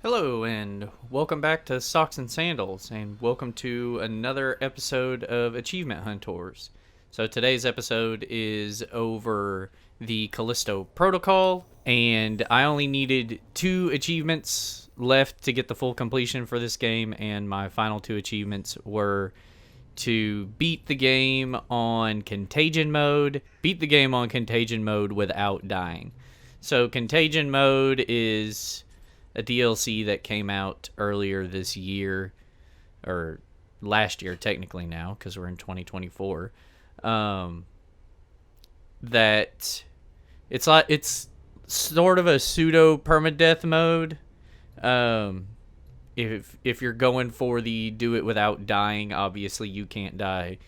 Hello, and welcome back to Socks and Sandals, and welcome to another episode of Achievement HuntWhores. So today's episode is over the Callisto Protocol, and I only needed 2 achievements left to get the full completion for this game, and my final 2 achievements were to beat the game on Contagion mode without dying. So Contagion mode is a DLC that came out earlier this year, or last year technically now, because we're in 2024. That it's sort of a pseudo permadeath mode. If you're going for the do it without dying, obviously you can't die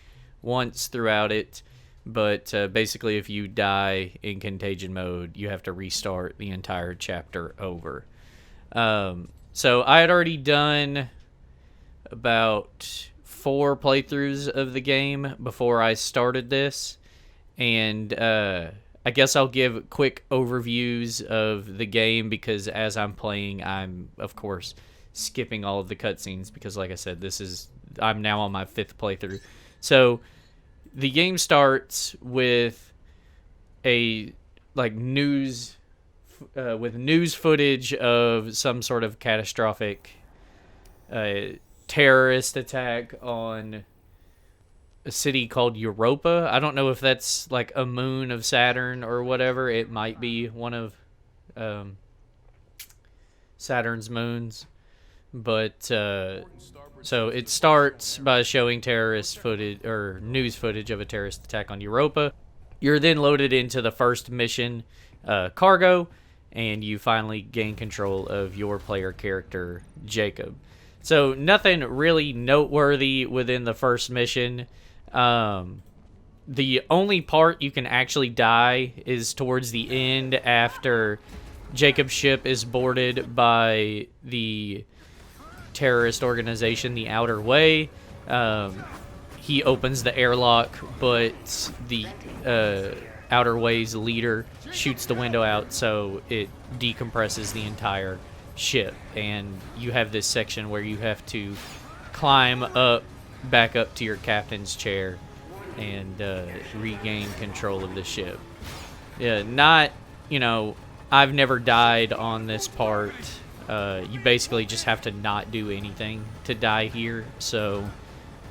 once throughout it. But basically, if you die in Contagion mode, you have to restart the entire chapter over. So I had already done about 4 playthroughs of the game before I started this, and I guess I'll give quick overviews of the game because as I'm playing, I'm of course skipping all of the cutscenes because, like I said, I'm now on my 5th playthrough. So the game starts with a news footage of some sort of catastrophic terrorist attack on a city called Europa. I don't know if that's like a moon of Saturn or whatever. It might be one of Saturn's moons. But so it starts by showing terrorist footage or news footage of a terrorist attack on Europa. You're then loaded into the first mission, Cargo, and you finally gain control of your player character, Jacob. So nothing really noteworthy within the first mission. The only part you can actually die is towards the end after Jacob's ship is boarded by the terrorist organization, the Outer Way. He opens the airlock, but the Outer Way's leader shoots the window out, so it decompresses the entire ship. And you have this section where you have to climb back up to your captain's chair and regain control of the ship. Yeah, I've never died on this part. You basically just have to not do anything to die here. So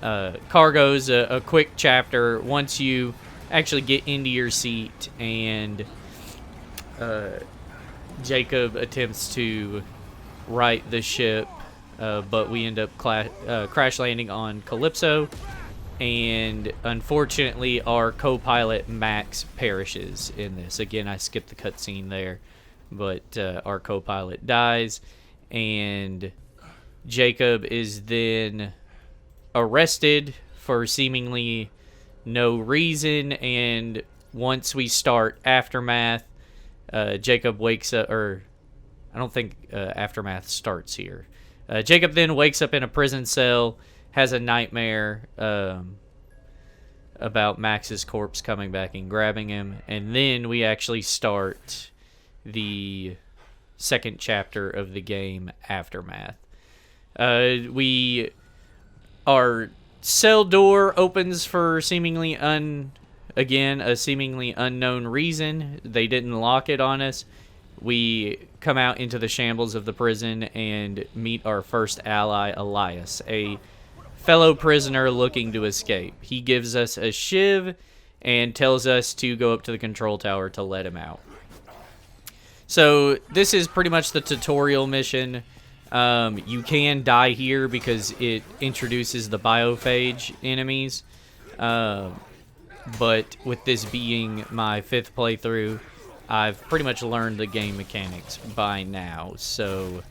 Cargo's a quick chapter. Once you actually get into your seat and Jacob attempts to right the ship, but we end up crash landing on Calypso, and unfortunately our co-pilot Max perishes in this. Again, I skipped the cutscene there, but our co-pilot dies, and Jacob is then arrested for seemingly no reason, and once we start Aftermath, Jacob wakes up, or I don't think Aftermath starts here. Jacob then wakes up in a prison cell, has a nightmare about Max's corpse coming back and grabbing him, and then we actually start the second chapter of the game, Aftermath. Our cell door opens for a seemingly unknown reason. They didn't lock it on us. We come out into the shambles of the prison and meet our first ally, Elias, a fellow prisoner looking to escape. He gives us a shiv and tells us to go up to the control tower to let him out. So this is pretty much the tutorial mission. You can die here because it introduces the biophage enemies. But with this being my 5th playthrough, I've pretty much learned the game mechanics by now. So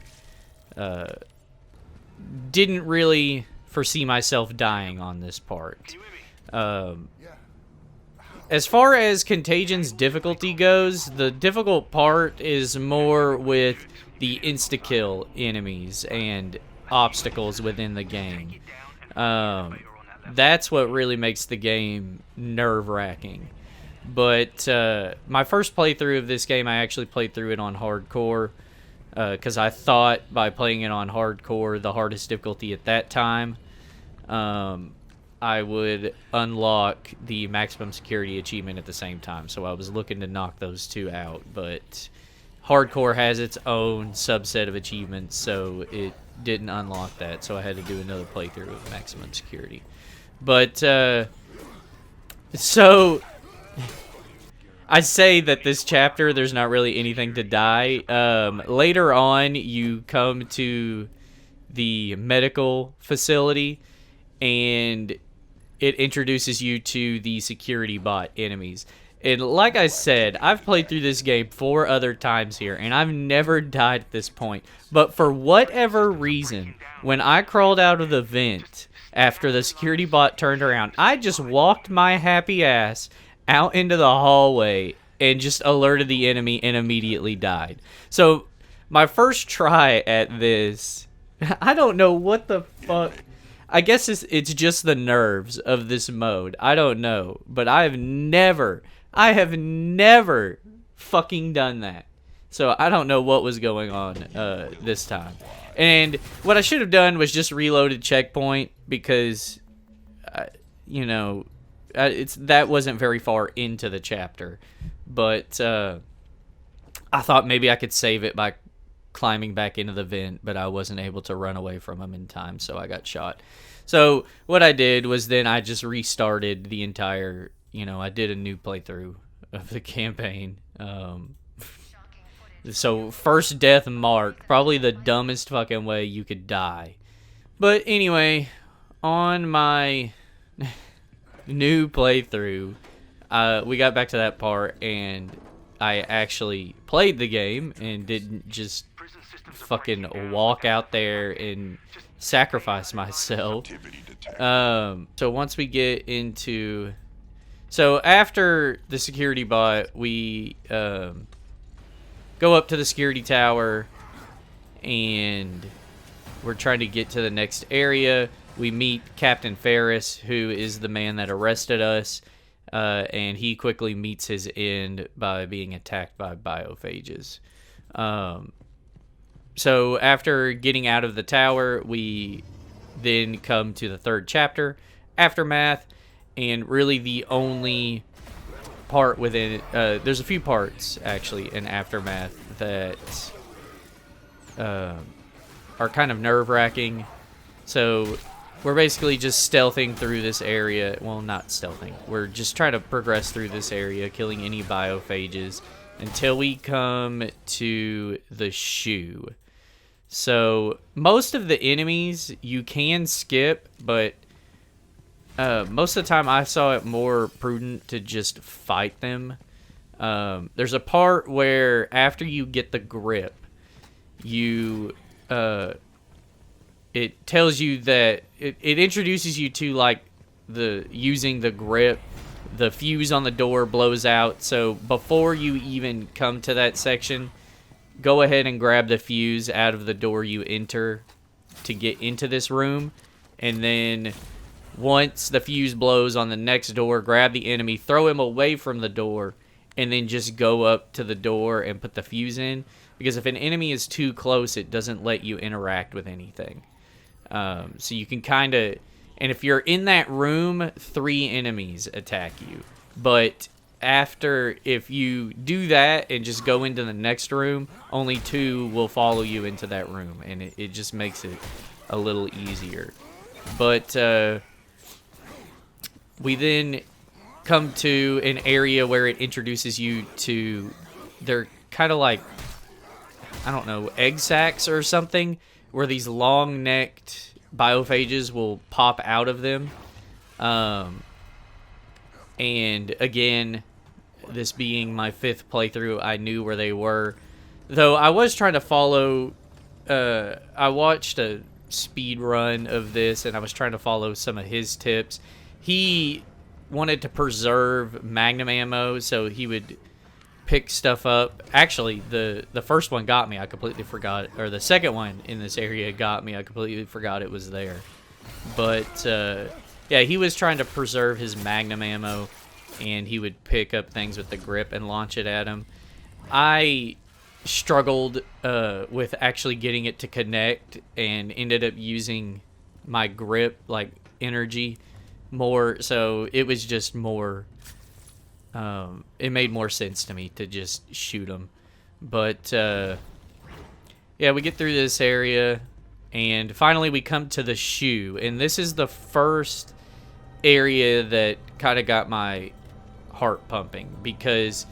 didn't really foresee myself dying on this part. As far as Contagion's difficulty goes, the difficult part is more with the insta-kill enemies and obstacles within the game. That's what really makes the game nerve-wracking. But my first playthrough of this game, I actually played through it on hardcore. because I thought by playing it on hardcore, the hardest difficulty at that time, I would unlock the maximum security achievement at the same time. So I was looking to knock those two out, but hardcore has its own subset of achievements, so it didn't unlock that. So I had to do another playthrough of maximum security. But so I say that this chapter, there's not really anything to die. Later on, you come to the medical facility, and it introduces you to the security bot enemies. And like I said, I've played through this game 4 other times here, and I've never died at this point. But for whatever reason, when I crawled out of the vent after the security bot turned around, I just walked my happy ass out into the hallway and just alerted the enemy and immediately died. So my first try at this, I don't know what the fuck. I guess it's just the nerves of this mode. I don't know, but I have never fucking done that. So I don't know what was going on this time. And what I should have done was just reloaded checkpoint, because that wasn't very far into the chapter. But I thought maybe I could save it by climbing back into the vent, but I wasn't able to run away from him in time, so I got shot. So what I did was then I just restarted the entire, I did a new playthrough of the campaign. So first death marked, probably the dumbest fucking way you could die. But anyway, on my new playthrough, we got back to that part, and I actually played the game and didn't just fucking walk out there and sacrifice myself. So once we get into... So after the security bot, we go up to the security tower, and we're trying to get to the next area. We meet Captain Ferris, who is the man that arrested us, and he quickly meets his end by being attacked by biophages. So after getting out of the tower, we then come to the third chapter, Aftermath, and really the only part within it, there's a few parts actually in Aftermath that are kind of nerve-wracking. So we're basically just stealthing through this area. Well, not stealthing. We're just trying to progress through this area, killing any biophages until we come to the shoe. So most of the enemies you can skip, but most of the time I saw it more prudent to just fight them. There's a part where after you get the grip, you it tells you that it introduces you to like using the grip. The fuse on the door blows out, so before you even come to that section, go ahead and grab the fuse out of the door you enter to get into this room, and then once the fuse blows on the next door, grab the enemy, throw him away from the door, and then just go up to the door and put the fuse in, because if an enemy is too close, it doesn't let you interact with anything. So you can kind of... And if you're in that room, 3 enemies attack you. But if you do that and just go into the next room, only 2 will follow you into that room. And it just makes it a little easier. But we then come to an area where it introduces you to... They're kind of like, I don't know, egg sacs or something, where these long-necked biophages will pop out of them. And again, this being my 5th playthrough, I knew where they were. Though I was trying to follow... I watched a speed run of this, and I was trying to follow some of his tips. He wanted to preserve magnum ammo, so he would pick stuff up. Actually, the first one got me. I completely forgot. Or the second one in this area got me. I completely forgot it was there. But, yeah, he was trying to preserve his magnum ammo, and he would pick up things with the grip and launch it at him. I struggled with actually getting it to connect, and ended up using my grip, like, energy more. So it was just more, it made more sense to me to just shoot them. But yeah, we get through this area, and finally we come to the shoe, and this is the first area that kind of got my heart pumping, because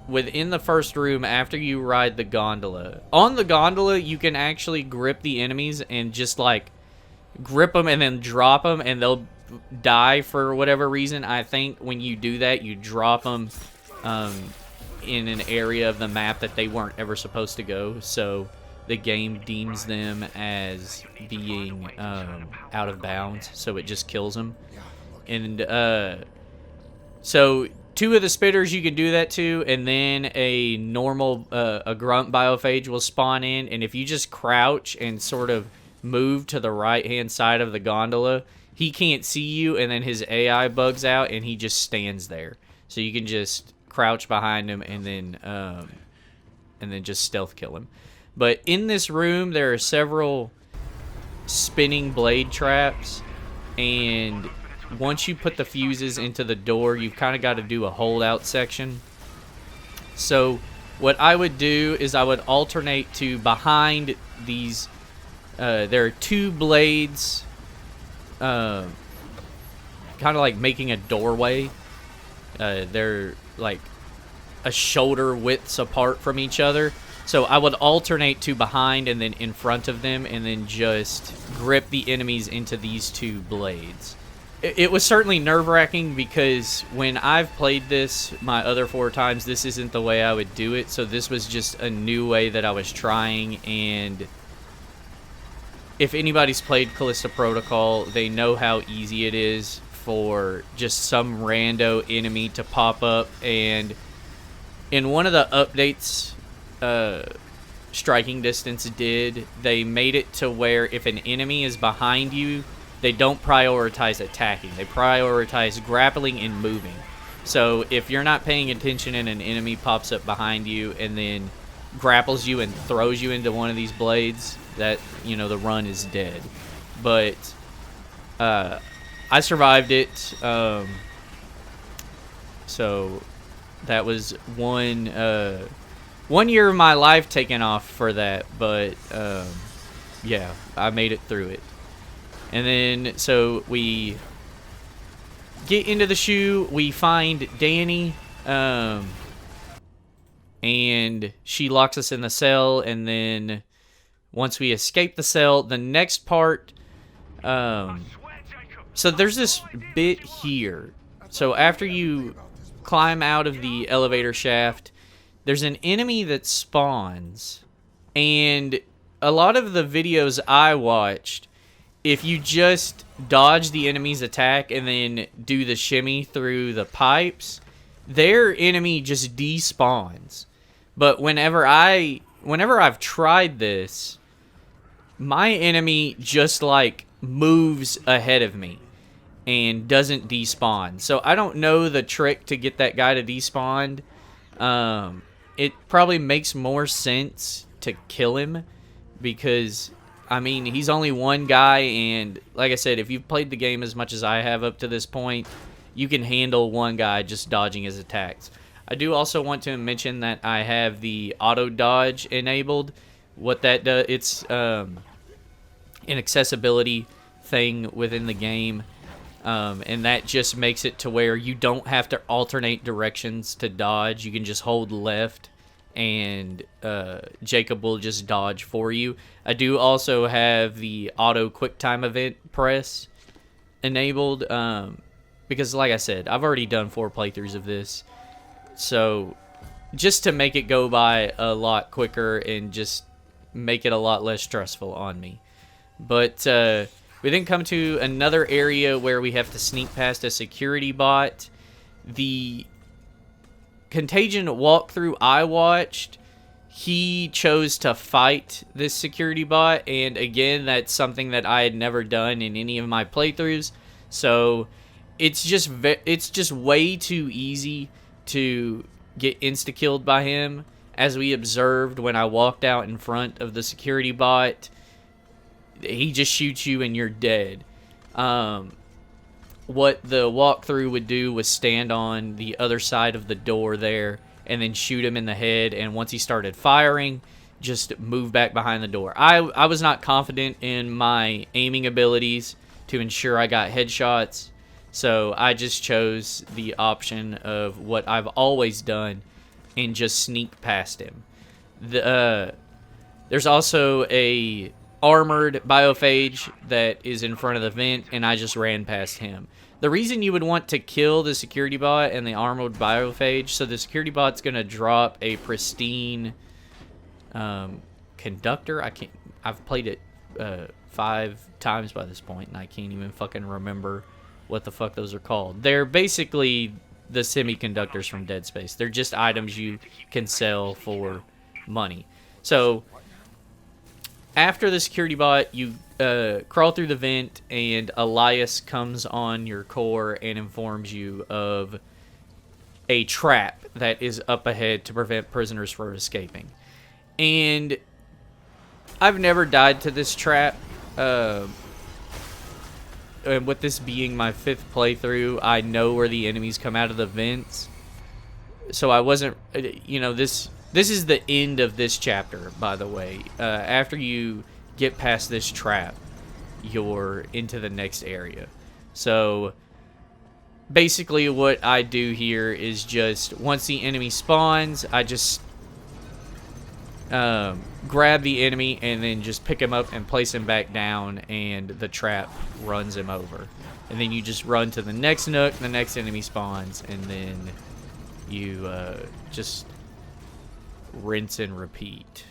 within the first room, after you ride the gondola, on the gondola you can actually grip the enemies and just like grip them and then drop them, and they'll die for whatever reason. I think when you do that, you drop them in an area of the map that they weren't ever supposed to go, so the game deems them as being out of bounds, so it just kills them. And so 2 of the spitters you can do that to, and then a normal a grunt biophage will spawn in, and if you just crouch and sort of move to the right hand side of the gondola, he can't see you, and then his AI bugs out and he just stands there. So you can just crouch behind him and then just stealth kill him. But in this room there are several spinning blade traps, and once you put the fuses into the door, you've kind of got to do a holdout section. So what I would do is I would alternate to behind these. There are 2 blades, kind of like making a doorway. They're like a shoulder widths apart from each other. So I would alternate to behind and then in front of them, and then just grip the enemies into these 2 blades. It was certainly nerve-wracking, because when I've played this my other 4 times, this isn't the way I would do it. So this was just a new way that I was trying, and if anybody's played Callisto Protocol, they know how easy it is for just some rando enemy to pop up. And in one of the updates Striking Distance did, they made it to where if an enemy is behind you, they don't prioritize attacking. They prioritize grappling and moving. So if you're not paying attention and an enemy pops up behind you and then grapples you and throws you into one of these blades, that, you know, the run is dead. But I survived it. So that was one year of my life taken off for that. But yeah, I made it through it. And then, so we get into the shoe, we find Danny, and she locks us in the cell, and then once we escape the cell, the next part, so there's this bit here. So after you climb out of the elevator shaft, there's an enemy that spawns, and a lot of the videos I watched, if you just dodge the enemy's attack and then do the shimmy through the pipes, their enemy just despawns. But whenever I've tried this, my enemy just like moves ahead of me and doesn't despawn. So I don't know the trick to get that guy to despawn. It probably makes more sense to kill him, because I mean, he's only one guy, and like I said, if you've played the game as much as I have up to this point, you can handle one guy just dodging his attacks. I do also want to mention that I have the auto dodge enabled. What that does, it's an accessibility thing within the game, and that just makes it to where you don't have to alternate directions to dodge. You can just hold left, and Jacob will just dodge for you. I do also have the auto quick time event press enabled, because like I said, I've already done 4 playthroughs of this, so just to make it go by a lot quicker and just make it a lot less stressful on me. But we then come to another area where we have to sneak past a security bot. The Contagion walkthrough I watched, he chose to fight this security bot, and again, that's something that I had never done in any of my playthroughs. So it's just way too easy to get insta-killed by him, as we observed when I walked out in front of the security bot, he just shoots you and you're dead. What the walkthrough would do was stand on the other side of the door there and then shoot him in the head, and once he started firing, just move back behind the door. I was not confident in my aiming abilities to ensure I got headshots, so I just chose the option of what I've always done and just sneak past him. There's also a armored biophage that is in front of the vent, and I just ran past him. The reason you would want to kill the security bot and the armored biophage, so the security bot's going to drop a pristine conductor. I've played it 5 times by this point, and I can't even fucking remember what the fuck those are called. They're basically the semiconductors from Dead Space. They're just items you can sell for money. So after the security bot, you crawl through the vent, and Elias comes on your core and informs you of a trap that is up ahead to prevent prisoners from escaping. And I've never died to this trap. And with this being my 5th playthrough, I know where the enemies come out of the vents. So I wasn't, this is the end of this chapter, by the way. After you get past this trap, you're into the next area. So basically what I do here is just, once the enemy spawns, I just grab the enemy and then just pick him up and place him back down, and the trap runs him over. And then you just run to the next nook, the next enemy spawns, and then you just rinse and repeat.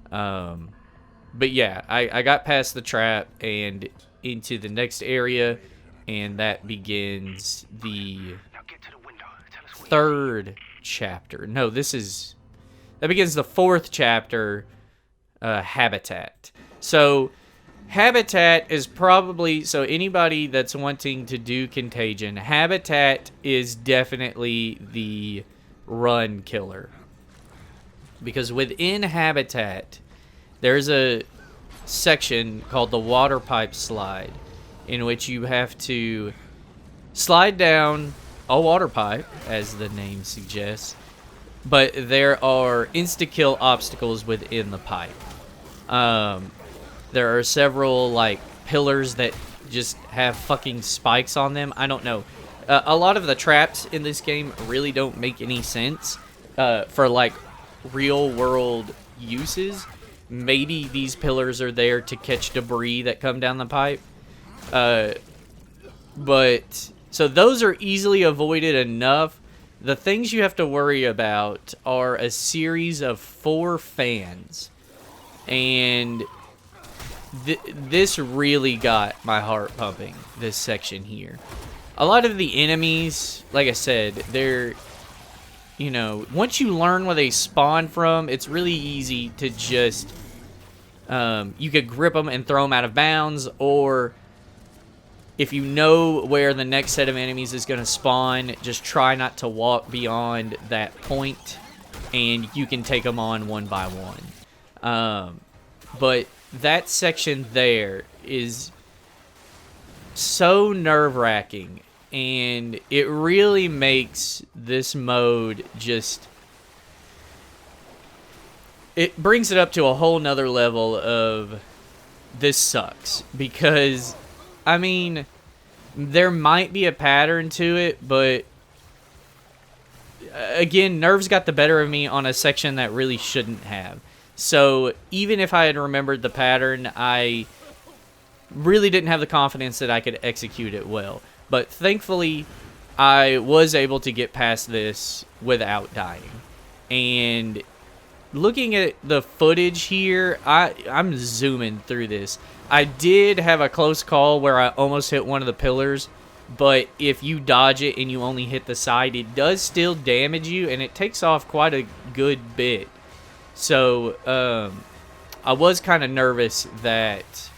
But yeah, I got past the trap and into the next area, and that begins the 3rd chapter. No, that begins the 4th chapter, Habitat. So Habitat is probably, so anybody that's wanting to do Contagion, Habitat is definitely the run killer. Because within Habitat, there's a section called the water pipe slide, in which you have to slide down a water pipe, as the name suggests, but there are insta-kill obstacles within the pipe. There are several, pillars that just have fucking spikes on them. I don't know. A lot of the traps in this game really don't make any sense for, real-world uses. Maybe these pillars are there to catch debris that come down the pipe. So those are easily avoided enough. The things you have to worry about are a series of 4 fans. And this really got my heart pumping, this section here. A lot of the enemies, like I said, they're, once you learn where they spawn from, it's really easy to just, you could grip them and throw them out of bounds, or if you know where the next set of enemies is going to spawn, just try not to walk beyond that point, and you can take them on one by one. But that section there is so nerve-wracking, and it really makes this mode just... It brings it up to a whole nother level of this sucks. Because, I mean, there might be a pattern to it, but again, nerves got the better of me on a section that really shouldn't have. So even if I had remembered the pattern, I really didn't have the confidence that I could execute it well. But thankfully, I was able to get past this without dying. And looking at the footage here, I'm zooming through this. I did have a close call where I almost hit one of the pillars, but if you dodge it and you only hit the side, it does still damage you, and it takes off quite a good bit. So, I was kind of nervous that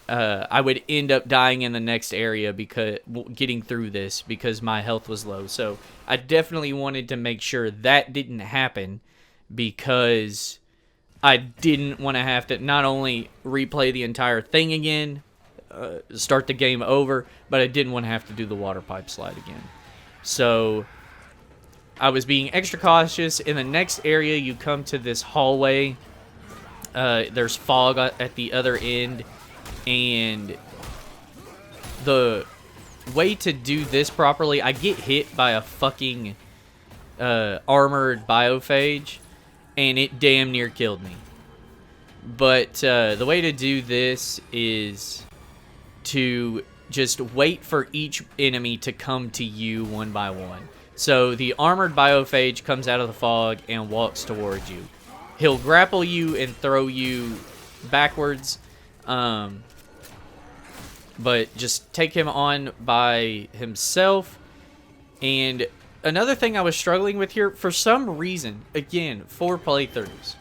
I would end up dying in the next area, because getting through this, because my health was low. So I definitely wanted to make sure that didn't happen. because I didn't want to have to not only replay the entire thing again, start the game over, but I didn't want to have to do the water pipe slide again. So I was being extra cautious. In the next area, you come to this hallway. There's fog at the other end, and the way to do this properly, I get hit by a fucking armored biophage, and it damn near killed me. But the way to do this is to just wait for each enemy to come to you one by one. So the armored biophage comes out of the fog and walks towards you. He'll grapple you and throw you backwards, but just take him on by himself. And another thing I was struggling with here, for some reason, again, 4 playthroughs,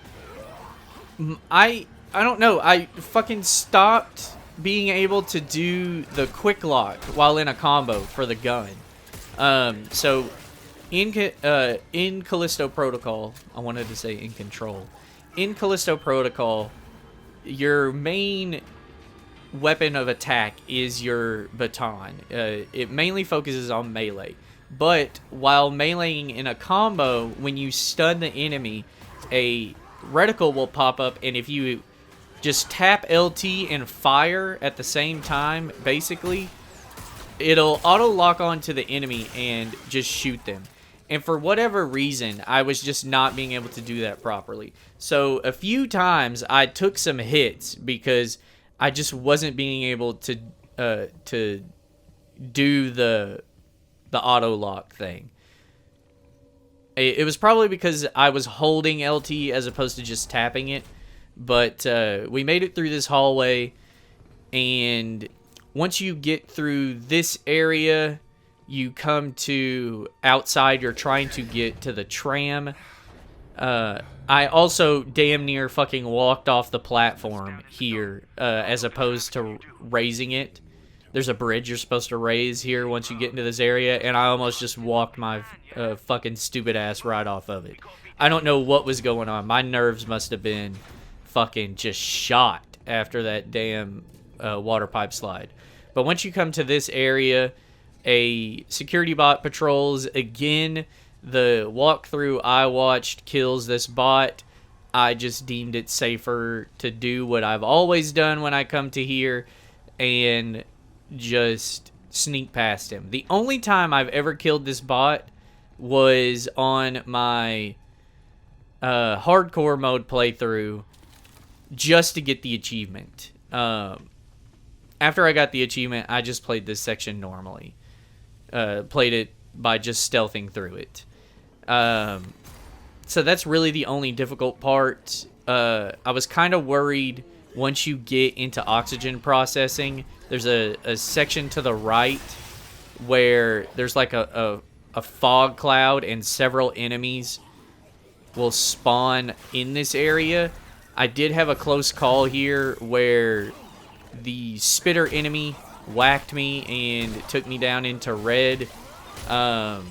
I don't know, I fucking stopped being able to do the quick lock while in a combo for the gun. So in Callisto Protocol, I wanted to say in Control. In Callisto Protocol, your main weapon of attack is your baton. It mainly focuses on melee. But while meleeing in a combo, when you stun the enemy, a reticle will pop up, and if you just tap LT and fire at the same time, basically, it'll auto-lock onto the enemy and just shoot them. And for whatever reason, I was just not being able to do that properly. So a few times I took some hits because I just wasn't being able to do the auto-lock thing. It was probably because I was holding LT as opposed to just tapping it. But we made it through this hallway, and once you get through this area, you come to outside. You're trying to get to the tram. I also damn near fucking walked off the platform here, as opposed to raising it. There's a bridge you're supposed to raise here once you get into this area, and I almost just walked my fucking stupid ass right off of it. I don't know what was going on. My nerves must have been fucking just shot after that damn water pipe slide. But once you come to this area, a security bot patrols again. The walkthrough I watched kills this bot. I just deemed it safer to do what I've always done when I come to here and just sneak past him. The only time I've ever killed this bot was on my hardcore mode playthrough, just to get the achievement. After I got the achievement, I just played this section normally. Played it by just stealthing through it. So that's really the only difficult part. I was kind of worried once you get into oxygen processing. There's a section to the right where there's like a fog cloud and several enemies will spawn in this area. I did have a close call here where the spitter enemy whacked me and took me down into red. And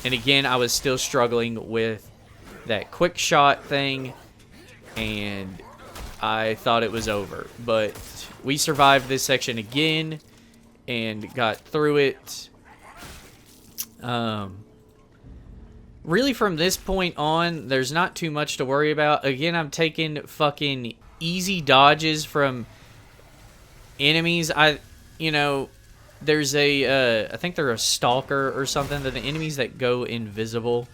again, I was still struggling with that quick shot thing, and I thought it was over. But we survived this section again and got through it. Really, from this point on, there's not too much to worry about. Again, I'm taking fucking easy dodges from enemies. There's I think they're a stalker or something. They're the enemies that go invisible.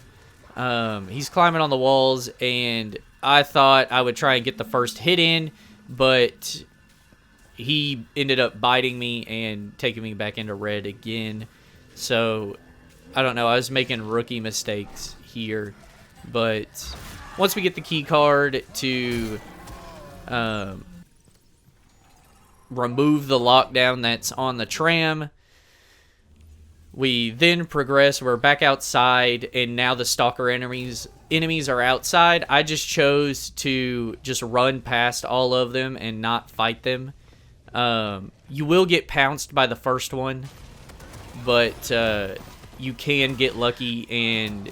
He's climbing on the walls, and I thought I would try and get the first hit in, but he ended up biting me and taking me back into red again. So I don't know, I was making rookie mistakes here, but once we get the key card to remove the lockdown that's on the tram, we then progress. We're back outside, and now the stalker enemies are outside. I just chose to just run past all of them and not fight them. You will get pounced by the first one, but you can get lucky and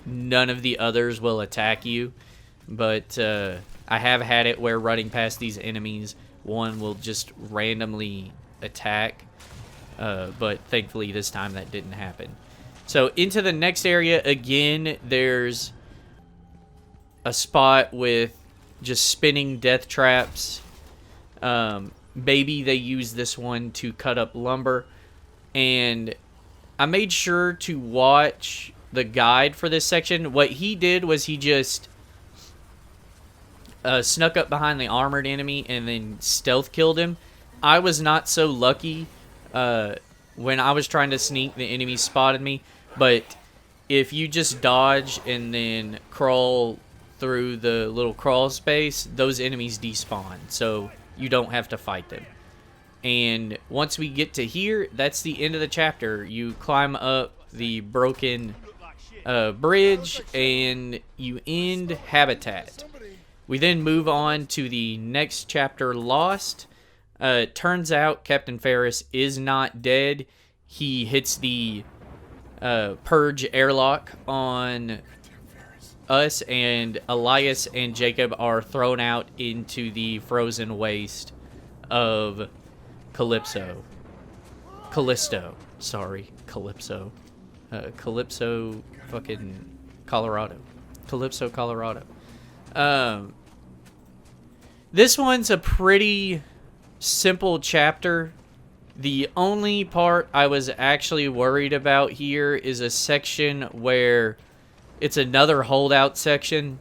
none of the others will attack you. But I have had it where running past these enemies, one will just randomly attack. But thankfully this time that didn't happen. So into the next area, again, there's a spot with just spinning death traps. Maybe they use this one to cut up lumber. And I made sure to watch the guide for this section. What he did was he just snuck up behind the armored enemy and then stealth killed him. I was not so lucky. When I was trying to sneak, the enemy spotted me. But if you just dodge and then crawl through the little crawl space, those enemies despawn. So you don't have to fight them. And once we get to here, that's the end of the chapter. You climb up the broken bridge and you end Habitat. We then move on to the next chapter, Lost. Turns out Captain Ferris is not dead. He hits the purge airlock on us, and Elias and Jacob are thrown out into the frozen waste of Callisto, fucking Colorado. Calypso, Colorado. This one's a pretty simple chapter. The only part I was actually worried about here is a section where it's another holdout section,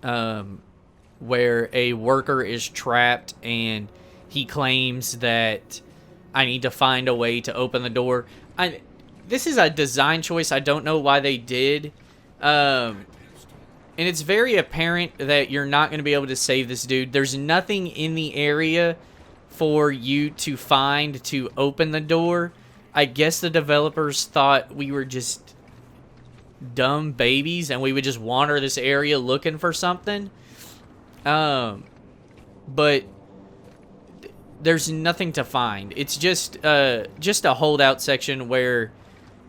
where a worker is trapped and he claims that I need to find a way to open the door. This is a design choice. I don't know why they did. And it's very apparent that you're not going to be able to save this dude. There's nothing in the area for you to find to open the door. I guess the developers thought we were just dumb babies and we would just wander this area looking for something. But there's nothing to find. It's just a holdout section where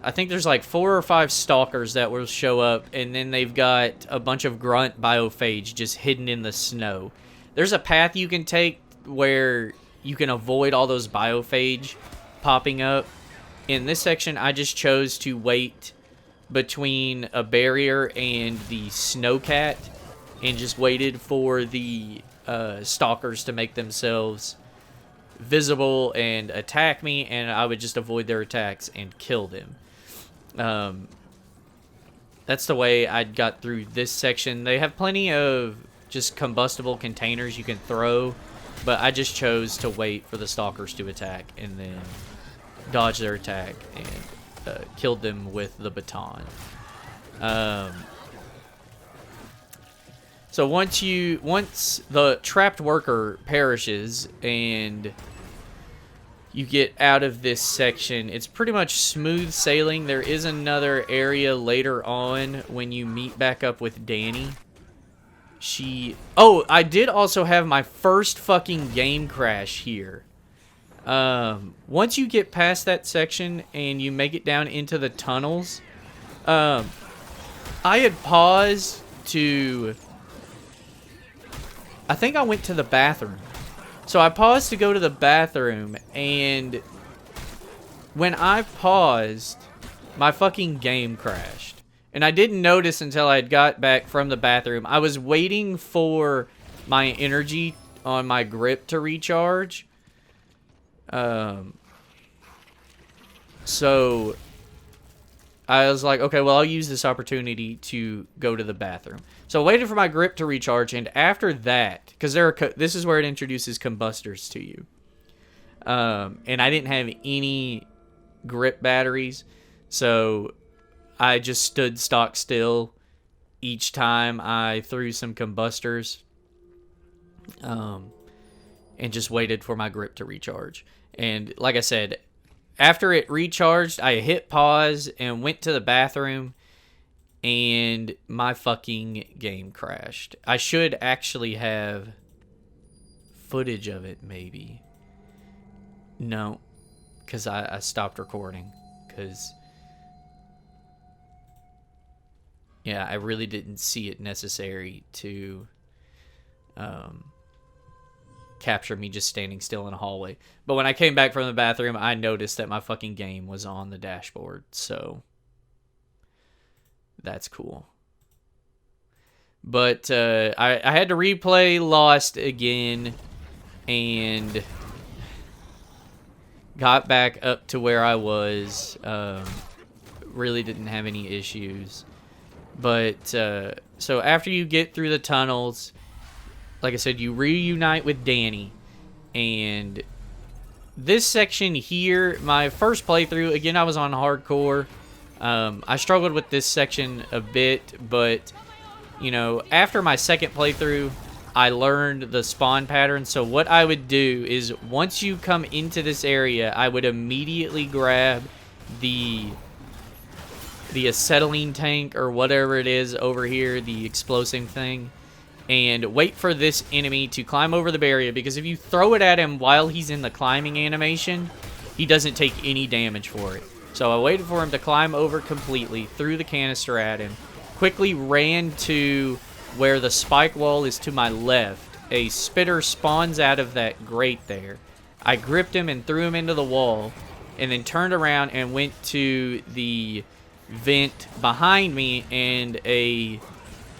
I think there's like 4 or 5 stalkers that will show up, and then they've got a bunch of grunt biophage just hidden in the snow. There's a path you can take where you can avoid all those biophage popping up. In this section, I just chose to wait between a barrier and the snowcat and just waited for the stalkers to make themselves visible and attack me, and I would just avoid their attacks and kill them. That's the way I got through this section. They have plenty of just combustible containers you can throw, but I just chose to wait for the stalkers to attack and then dodge their attack and killed them with the baton. So once the trapped worker perishes and you get out of this section, it's pretty much smooth sailing. There is another area later on when you meet back up with Danny. Oh, I did also have my first fucking game crash here. Once you get past that section and you make it down into the tunnels, I had paused to... I think I went to the bathroom. So I paused to go to the bathroom, and when I paused, my fucking game crashed. And I didn't notice until I had got back from the bathroom. I was waiting for my energy on my grip to recharge. So I was like, okay, well, I'll use this opportunity to go to the bathroom. So I waited for my grip to recharge, and after that, because this is where it introduces combustors to you. And I didn't have any grip batteries, so I just stood stock still each time I threw some combustors, and just waited for my grip to recharge. And like I said, after it recharged, I hit pause and went to the bathroom, and my fucking game crashed. I should actually have footage of it, maybe. No, because I stopped recording, because yeah, I really didn't see it necessary to capture me just standing still in a hallway. But when I came back from the bathroom, I noticed that my fucking game was on the dashboard. So that's cool. But I had to replay Lost again and got back up to where I was. Really didn't have any issues. But so after you get through the tunnels, like I said, you reunite with Danny. And this section here, my first playthrough, again, I was on hardcore. I struggled with this section a bit, but, you know, after my second playthrough, I learned the spawn pattern. So what I would do is once you come into this area, I would immediately grab the acetylene tank or whatever it is over here, the explosive thing, and wait for this enemy to climb over the barrier, because if you throw it at him while he's in the climbing animation, he doesn't take any damage for it. So I waited for him to climb over completely, threw the canister at him, quickly ran to where the spike wall is to my left. A spitter spawns out of that grate there. I gripped him and threw him into the wall, and then turned around and went to the vent behind me, and a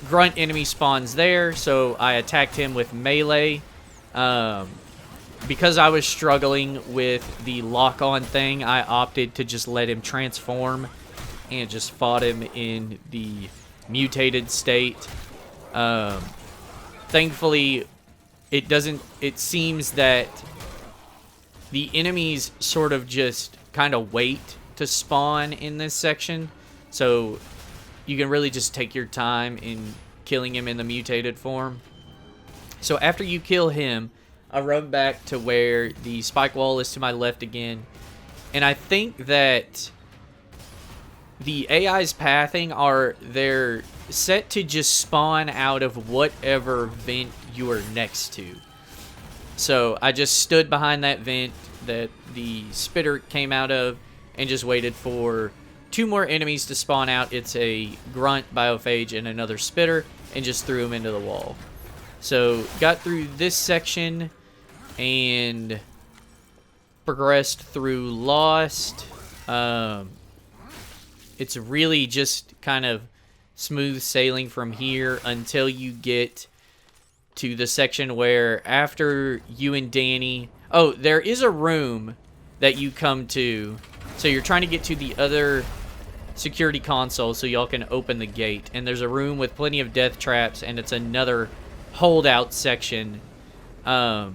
grunt enemy spawns there, so I attacked him with melee. Because I was struggling with the lock-on thing, I opted to just let him transform and just fought him in the mutated state. Thankfully, it seems that the enemies sort of just kind of wait to spawn in this section, so you can really just take your time in killing him in the mutated form. So after you kill him, I run back to where the spike wall is to my left again, and I think that the AI's pathing they're set to just spawn out of whatever vent you are next to. So I just stood behind that vent that the spitter came out of and just waited for 2 more enemies to spawn out. It's a grunt, biophage, and another spitter, and just threw them into the wall. So got through this section and progressed through Lost. It's really just kind of smooth sailing from here until you get to the section where after you and Danny... Oh, there is a room that you come to. So you're trying to get to the other security console so y'all can open the gate. And there's a room with plenty of death traps, and it's another holdout section. I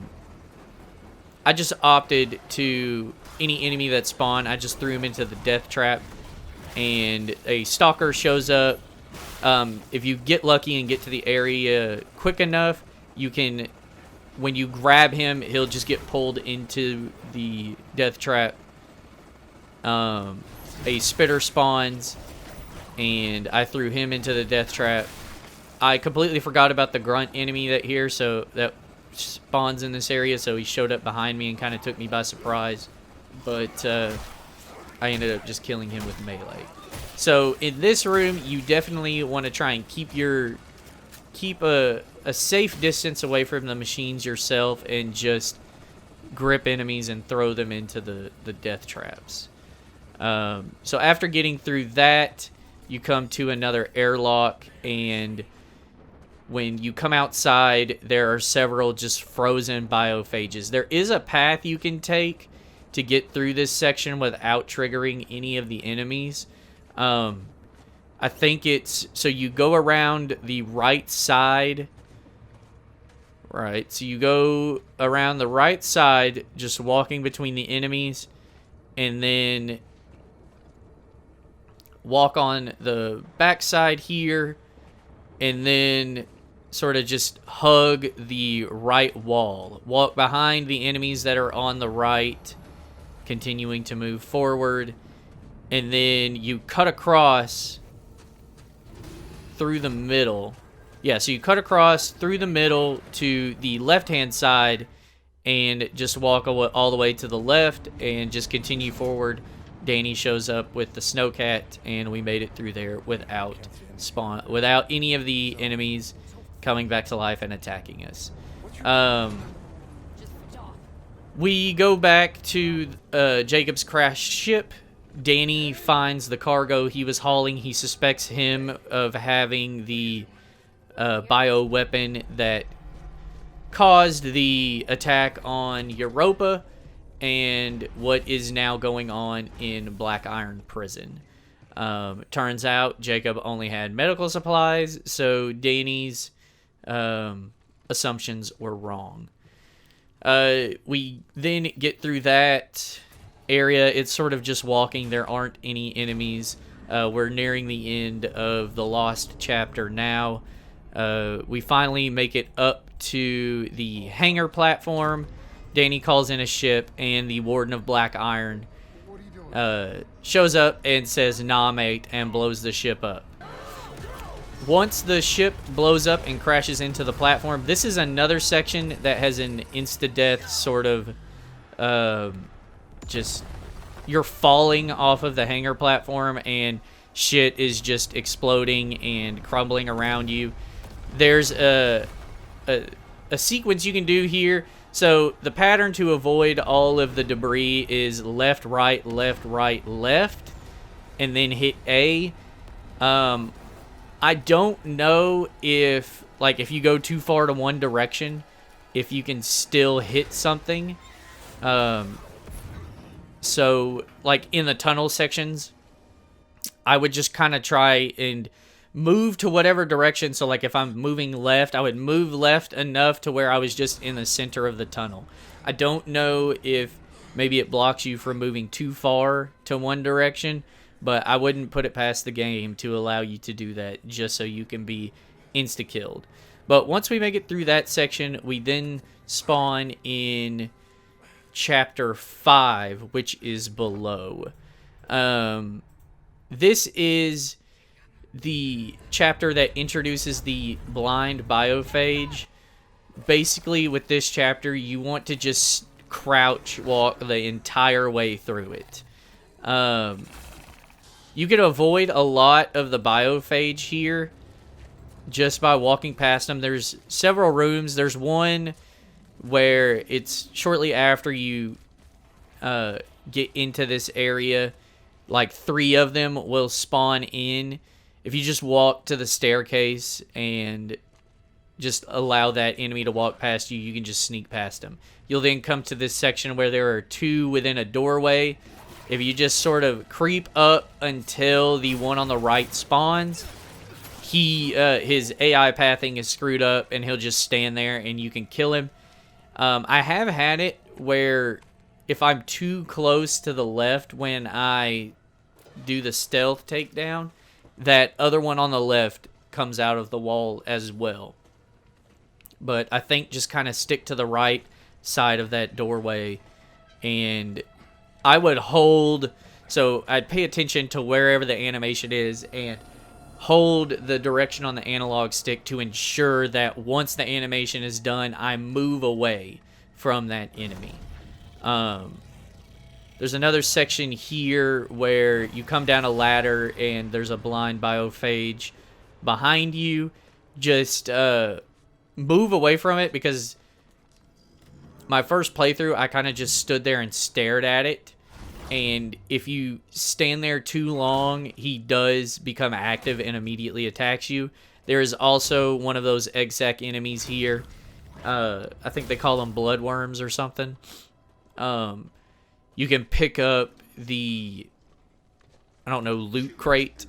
just opted to... Any enemy that spawned, I just threw him into the death trap. And a stalker shows up. If you get lucky and get to the area quick enough, you can... When you grab him, he'll just get pulled into the death trap. A spitter spawns, and I threw him into the death trap. I completely forgot about the grunt enemy that spawns in this area, so he showed up behind me and kind of took me by surprise. But I ended up just killing him with melee. So in this room, you definitely want to try and keep a safe distance away from the machines yourself, and just grip enemies and throw them into the death traps. So after getting through that, you come to another airlock, and when you come outside, there are several just frozen biophages. There is a path you can take to get through this section without triggering any of the enemies. I think it's... So you go around the right side. Right, so you go around the right side, just walking between the enemies, and then walk on the back side here, and then sort of just hug the right wall. Walk behind the enemies that are on the right, continuing to move forward, and then you cut across through the middle. Yeah, so you cut across through the middle to the left-hand side and just walk all the way to the left and just continue forward Danny shows up with the snowcat, and we made it through there without any of the enemies coming back to life and attacking us. We go back to Jacob's crashed ship. Danny finds the cargo he was hauling. He suspects him of having the bio weapon that caused the attack on Europa and what is now going on in Black Iron Prison. Turns out Jacob only had medical supplies, so Danny's assumptions were wrong. We then get through that area. It's sort of just walking. There aren't any enemies. We're nearing the end of the Lost chapter now. We finally make it up to the hangar platform. Danny calls in a ship, and the Warden of Black Iron shows up and says, "Nah, mate," and blows the ship up. Once the ship blows up and crashes into the platform, this is another section that has an insta-death sort of, just, you're falling off of the hangar platform and shit is just exploding and crumbling around you. There's a sequence you can do here. So the pattern to avoid all of the debris is left, right, left, right, left, and then hit A. I don't know if, like, if you go too far to one direction, if you can still hit something. So, like, in the tunnel sections, I would just kind of try and move to whatever direction. So, like, if I'm moving left, I would move left enough to where I was just in the center of the tunnel. I don't know if maybe it blocks you from moving too far to one direction, but I wouldn't put it past the game to allow you to do that just so you can be insta-killed. But once we make it through that section, we then spawn in Chapter 5, which is below. This is the chapter that introduces the blind biophage. Basically, with this chapter, you want to just crouch walk the entire way through it. You can avoid a lot of the biophage here just by walking past them. There's several rooms. There's one where it's shortly after you get into this area. Like 3 of them will spawn in. If you just walk to the staircase and just allow that enemy to walk past you, you can just sneak past them. You'll then come to this section where there are 2 within a doorway. If you just sort of creep up until the one on the right spawns, his AI pathing is screwed up and he'll just stand there and you can kill him. I have had it where if I'm too close to the left when I do the stealth takedown, that other one on the left comes out of the wall as well. But I think just kind of stick to the right side of that doorway, and I would hold, so I'd pay attention to wherever the animation is and hold the direction on the analog stick to ensure that once the animation is done, I move away from that enemy. There's another section here where you come down a ladder and there's a blind biophage behind you. Just move away from it, because my first playthrough, I kind of just stood there and stared at it. And if you stand there too long, he does become active and immediately attacks you. There is also one of those egg sac enemies here. I think they call them bloodworms or something. You can pick up the, I don't know, loot crate.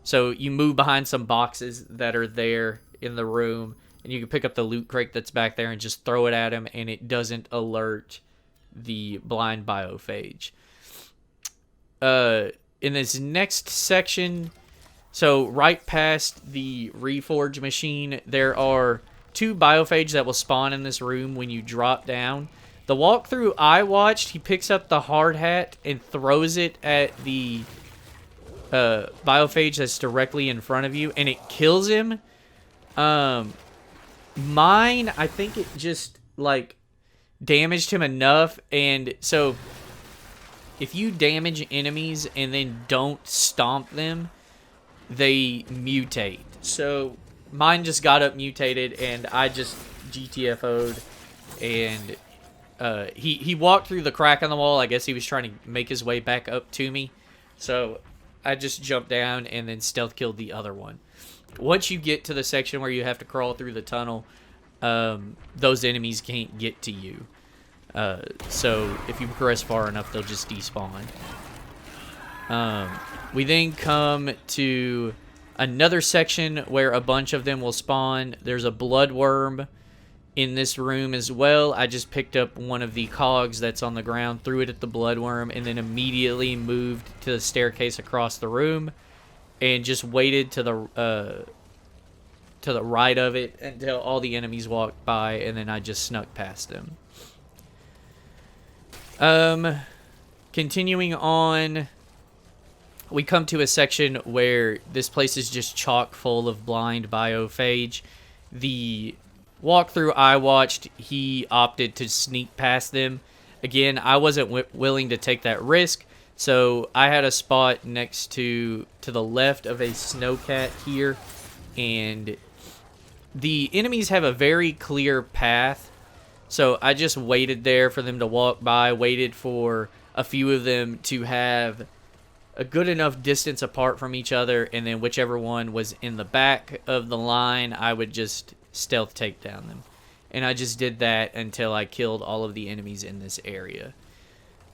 So you move behind some boxes that are there in the room, and you can pick up the loot crate that's back there and just throw it at him, and it doesn't alert the blind biophage. In this next section, so right past the reforge machine, there are 2 biophage that will spawn in this room when you drop down. The walkthrough I watched, he picks up the hard hat and throws it at the biophage that's directly in front of you, and it kills him. Mine, I think it just, like, damaged him enough, and so if you damage enemies and then don't stomp them, they mutate. So mine just got up mutated, and I just GTFO'd, and he walked through the crack on the wall. I guess he was trying to make his way back up to me. So I just jumped down and then stealth killed the other one. Once you get to the section where you have to crawl through the tunnel, those enemies can't get to you. So if you progress far enough, they'll just despawn. We then come to another section where a bunch of them will spawn. There's a bloodworm in this room as well. I just picked up one of the cogs that's on the ground, threw it at the bloodworm, and then immediately moved to the staircase across the room and just waited to the right of it until all the enemies walked by, and then I just snuck past them. Continuing on, we come to a section where this place is just chock full of blind biophage. The walkthrough I watched, he opted to sneak past them. Again, I wasn't willing to take that risk, so I had a spot next to the left of a snowcat here, and the enemies have a very clear path, so I just waited there for them to walk by, waited for a few of them to have a good enough distance apart from each other, and then whichever one was in the back of the line, I would just stealth take down them. And I just did that until I killed all of the enemies in this area.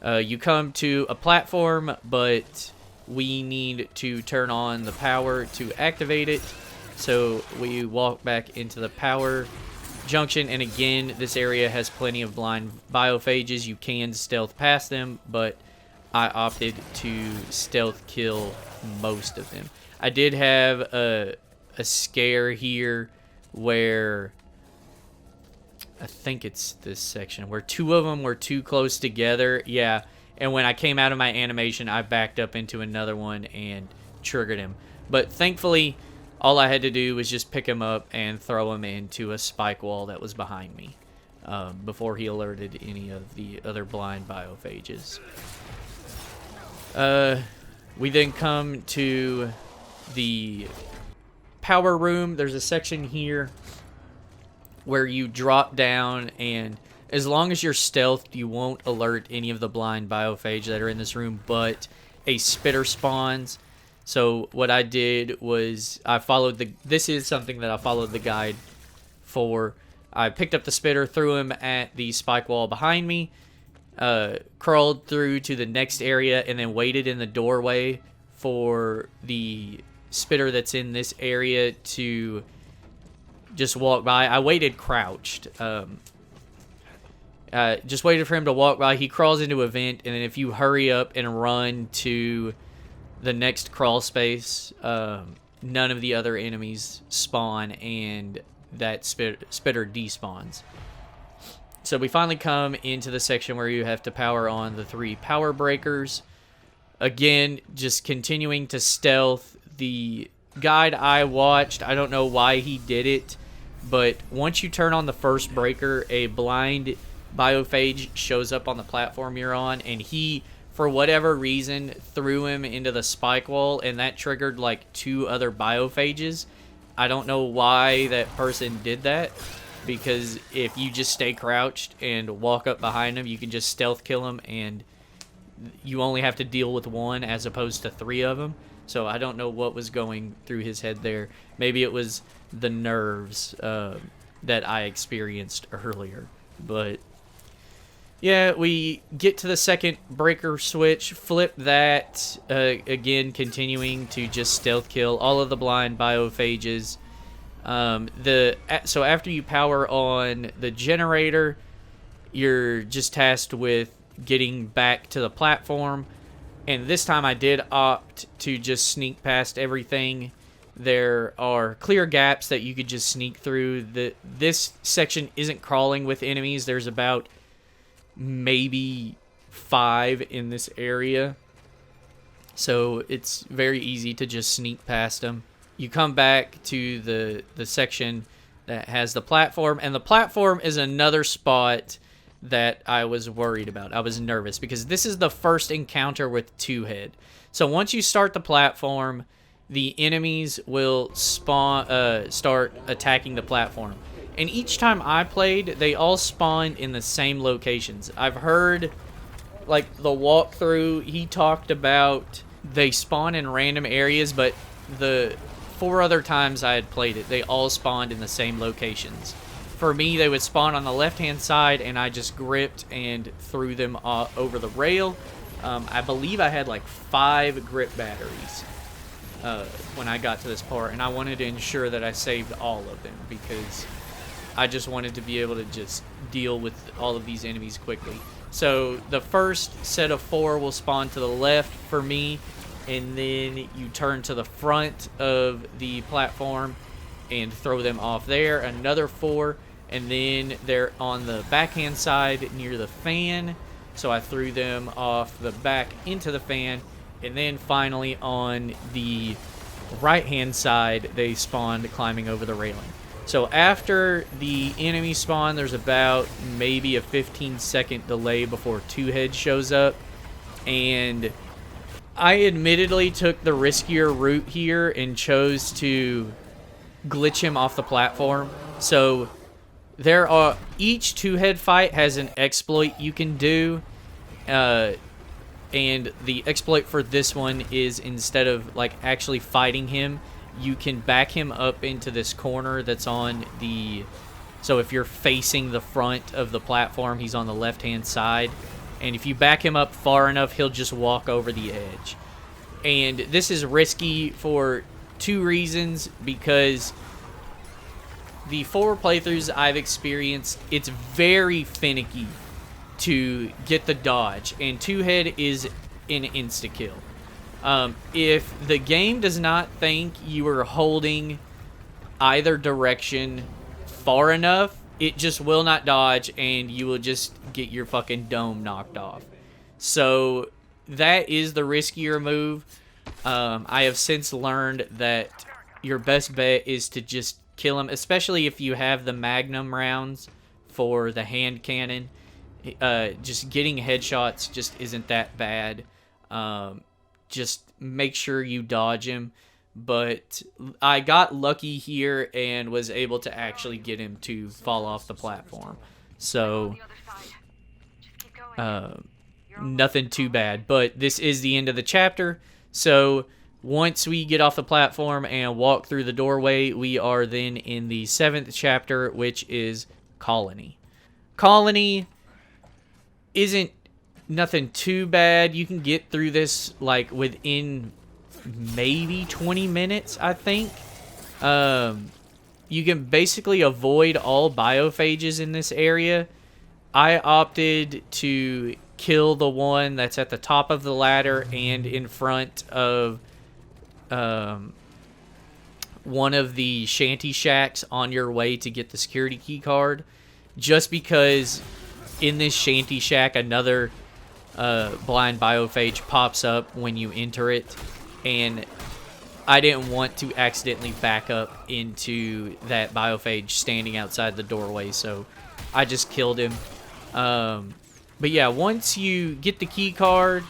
You come to a platform, but we need to turn on the power to activate it. So we walk back into the power junction, and again, this area has plenty of blind biophages. You can stealth past them, but I opted to stealth kill most of them. I did have a scare here where I think it's this section where two of them were too close together. Yeah, and when I came out of my animation, I backed up into another one and triggered him. But thankfully, all I had to do was just pick him up and throw him into a spike wall that was behind me before he alerted any of the other blind biophages. We then come to the power room. There's a section here where you drop down, and as long as you're stealthed, you won't alert any of the blind biophage that are in this room, but a spitter spawns. So what I did was I followed this is something that I followed the guide for. I picked up the spitter, threw him at the spike wall behind me, crawled through to the next area, and then waited in the doorway for the spitter that's in this area to just walk by. I waited crouched. Just waited for him to walk by. He crawls into a vent, and then if you hurry up and run to the next crawl space, none of the other enemies spawn, and that spitter despawns. So we finally come into the section where you have to power on the 3 power breakers. Again, just continuing to stealth. The guide I watched, I don't know why he did it, but once you turn on the first breaker, a blind biophage shows up on the platform you're on, and he, for whatever reason, threw him into the spike wall, and that triggered like 2 other biophages. I don't know why that person did that, because if you just stay crouched and walk up behind him, you can just stealth kill him, and you only have to deal with 1 as opposed to 3 of them. So I don't know what was going through his head there. Maybe it was the nerves that I experienced earlier. But yeah, we get to the second breaker switch, flip that, again continuing to just stealth kill all of the blind biophages. So after you power on the generator, you're just tasked with getting back to the platform. And this time I did opt to just sneak past everything. There are clear gaps that you could just sneak through. This section isn't crawling with enemies. There's about maybe 5 in this area. So it's very easy to just sneak past them. You come back to the section that has the platform. And the platform is another spot that I was worried about. I was nervous because this is the first encounter with Two Head. So once you start the platform, the enemies will spawn, start attacking the platform. And each time I played, they all spawned in the same locations. I've heard, like, the walkthrough, he talked about they spawn in random areas, but the 4 other times I had played it, they all spawned in the same locations. For me, they would spawn on the left-hand side, and I just gripped and threw them over the rail. I believe I had like 5 grip batteries when I got to this part, and I wanted to ensure that I saved all of them because I just wanted to be able to just deal with all of these enemies quickly. So the first set of 4 will spawn to the left for me, and then you turn to the front of the platform and throw them off there. Another 4, and then they're on the backhand side near the fan, so I threw them off the back into the fan. And then finally on the right hand side, they spawned climbing over the railing. So after the enemy spawn, there's about maybe a 15-second delay before Two Head shows up. And I admittedly took the riskier route here and chose to glitch him off the platform. So there are, each Two Head fight has an exploit you can do. And the exploit for this one is, instead of like actually fighting him, you can back him up into this corner that's on the... So if you're facing the front of the platform, he's on the left-hand side. And if you back him up far enough, he'll just walk over the edge. And this is risky for 2 reasons, because the 4 playthroughs I've experienced, it's very finicky to get the dodge, and Two Head is an insta-kill. If the game does not think you are holding either direction far enough, it just will not dodge, and you will just get your fucking dome knocked off. So that is the riskier move. I have since learned that your best bet is to just kill him, especially if you have the magnum rounds for the hand cannon. Just getting headshots just isn't that bad. Just make sure you dodge him. But I got lucky here and was able to actually get him to fall off the platform. So, nothing too bad. But this is the end of the chapter. So, once we get off the platform and walk through the doorway, we are then in the 7th chapter, which is Colony. Colony isn't nothing too bad. You can get through this like within maybe 20 minutes, I think. You can basically avoid all biophages in this area. I opted to kill the one that's at the top of the ladder and in front of one of the shanty shacks on your way to get the security key card, just because in this shanty shack another blind biophage pops up when you enter it, and I didn't want to accidentally back up into that biophage standing outside the doorway, so I just killed him. But yeah, once you get the key card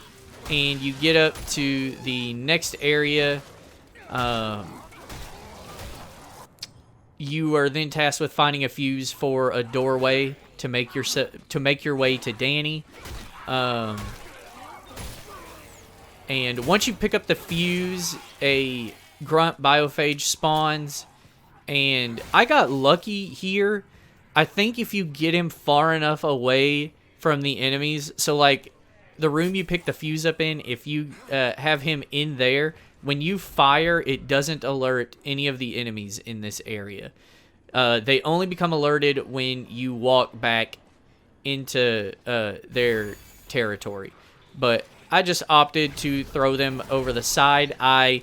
and you get up to the next area, you are then tasked with finding a fuse for a doorway to make your way to Danny. And once you pick up the fuse, a grunt biophage spawns, and I got lucky here. I think if you get him far enough away from the enemies, so like the room you pick the fuse up in, if you have him in there, when you fire, it doesn't alert any of the enemies in this area. They only become alerted when you walk back into their territory. But I just opted to throw them over the side. I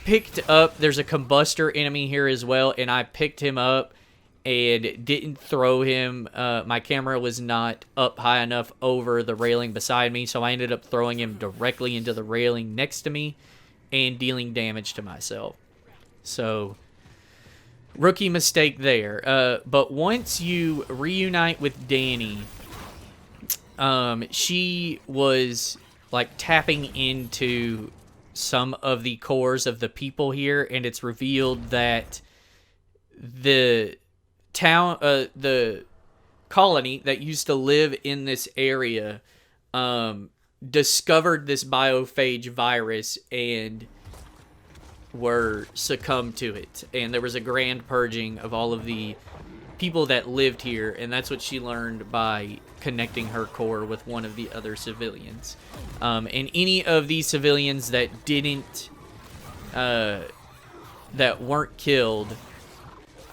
picked up, there's a combustor enemy here as well, and I picked him up and didn't throw him. My camera was not up high enough over the railing beside me, so I ended up throwing him directly into the railing next to me and dealing damage to myself. So, rookie mistake there. But once you reunite with Danny, she was like tapping into some of the cores of the people here, and it's revealed that the the colony that used to live in this area discovered this biophage virus and were succumbed to it, and there was a grand purging of all of the people that lived here, and that's what she learned by connecting her core with one of the other civilians. And any of these civilians that didn't that weren't killed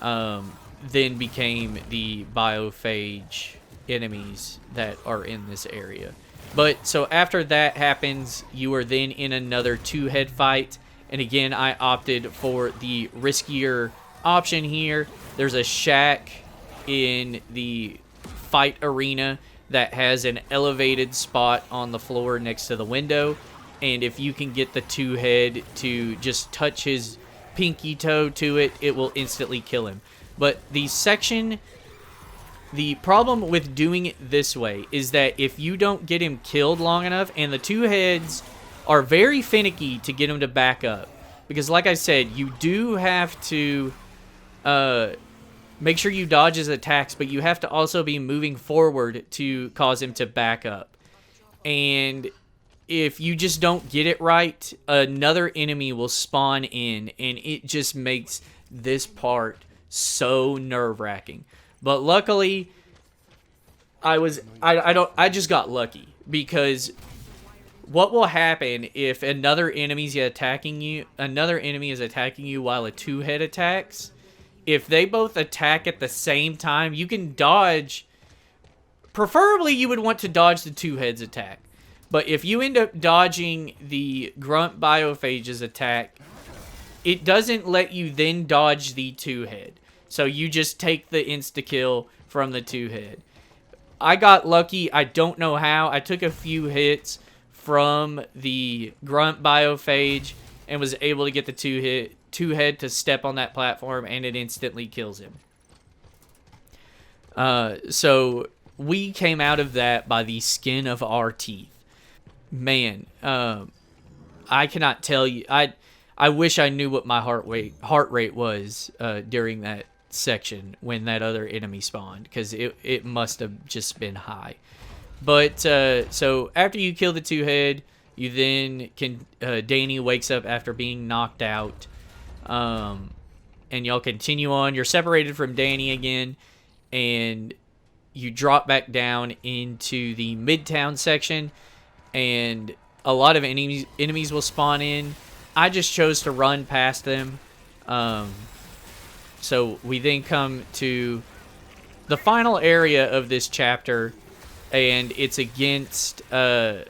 then became the biophage enemies that are in this area. But so after that happens, you are then in another two-head fight. And again, I opted for the riskier option here. There's a shack in the fight arena that has an elevated spot on the floor next to the window. And if you can get the two-head to just touch his pinky toe to it, it will instantly kill him. But the problem with doing it this way is that if you don't get him killed long enough, and the two heads are very finicky to get him to back up. Because like I said, you do have to make sure you dodge his attacks, but you have to also be moving forward to cause him to back up. And if you just don't get it right, another enemy will spawn in, and it just makes this part so nerve-wracking. But luckily, I just got lucky, because what will happen if another enemy is attacking you while a two-head attacks? If they both attack at the same time, you can dodge. Preferably, you would want to dodge the two-heads attack. But if you end up dodging the grunt biophage's attack, it doesn't let you then dodge the two-head. So you just take the insta-kill from the two-head. I got lucky. I don't know how. I took a few hits from the grunt biophage and was able to get the two-head to step on that platform, and it instantly kills him. So we came out of that by the skin of our teeth. Man, I cannot tell you. I wish I knew what my heart rate was during that section when that other enemy spawned, because it must have just been high. But so after you kill the two-head, you then can Danny wakes up after being knocked out, and y'all continue on. You're separated from Danny again, and you drop back down into the Midtown section, and a lot of enemies will spawn in. I just chose to run past them. So we then come to the final area of this chapter, and it's against Biophage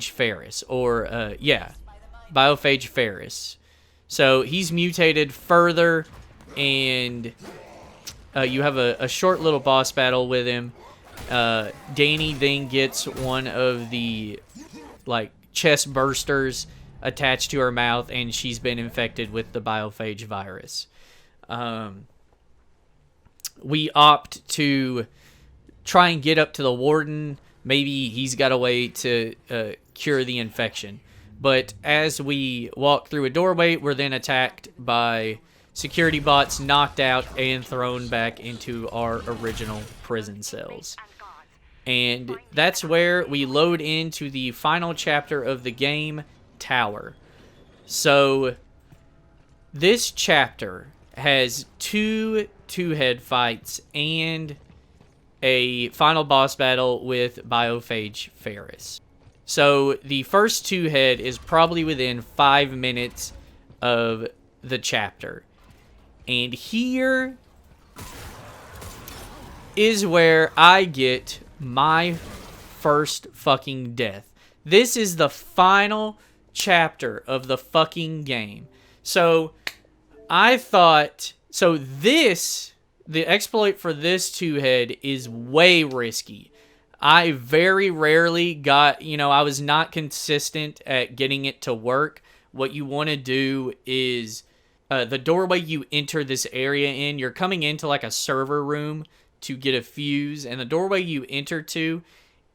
Ferris, or Biophage Ferris. So he's mutated further, and you have a short little boss battle with him. Danny then gets one of the chest bursters attached to her mouth, and she's been infected with the biophage virus. We opt to try and get up to the warden. Maybe he's got a way to cure the infection. But as we walk through a doorway, we're then attacked by security bots, knocked out, and thrown back into our original prison cells. And that's where we load into the final chapter of the game, Tower. So this chapter has two-head fights and a final boss battle with Biophage Ferris. So the first two-head is probably within 5 minutes of the chapter. And here is where I get my first fucking death. This is the final chapter of the fucking game. So I thought, the exploit for this two-head is way risky. I very rarely got, I was not consistent at getting it to work. What you want to do is, the doorway you enter this area in, you're coming into like a server room to get a fuse, and the doorway you enter to,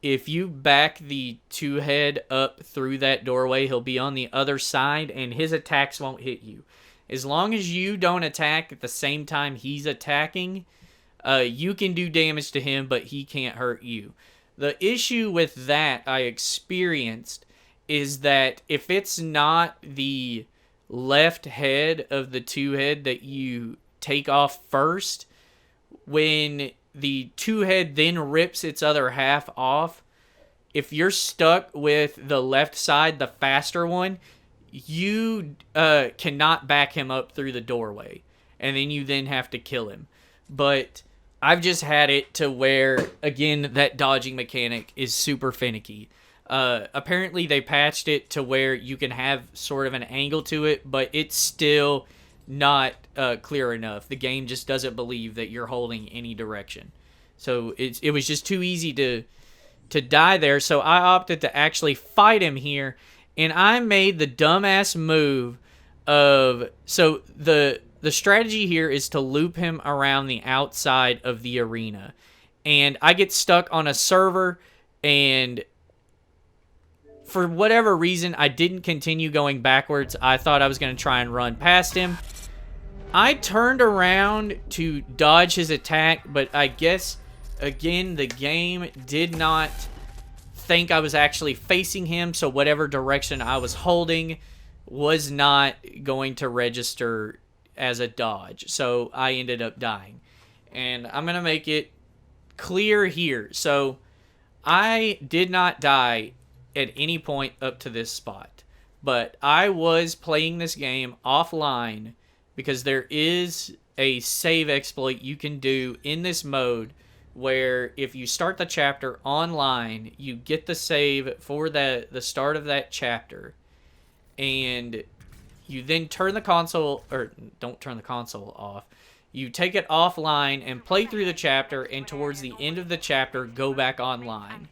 if you back the two-head up through that doorway, he'll be on the other side, and his attacks won't hit you. As long as you don't attack at the same time he's attacking, you can do damage to him, but he can't hurt you. The issue with that I experienced is that if it's not the left head of the two-head that you take off first, when the two-head then rips its other half off, if you're stuck with the left side, the faster one, you cannot back him up through the doorway, and then you then have to kill him. But I've just had it to where, again, that dodging mechanic is super finicky. Apparently they patched it to where you can have sort of an angle to it, but it's still not clear enough. The game just doesn't believe that you're holding any direction. So it was just too easy to die there, so I opted to actually fight him here, and I made the dumbass move of... So the strategy here is to loop him around the outside of the arena, and I get stuck on a server, and for whatever reason, I didn't continue going backwards. I thought I was going to try and run past him. I turned around to dodge his attack, but I guess, again, the game did not think I was actually facing him, so whatever direction I was holding was not going to register as a dodge. So I ended up dying. And I'm going to make it clear here. So I did not die at any point up to this spot, but I was playing this game offline because there is a save exploit you can do in this mode where if you start the chapter online, you get the save for the start of that chapter, and you then turn the console, or don't turn the console off, you take it offline and play through the chapter, and towards the end of the chapter, go back online.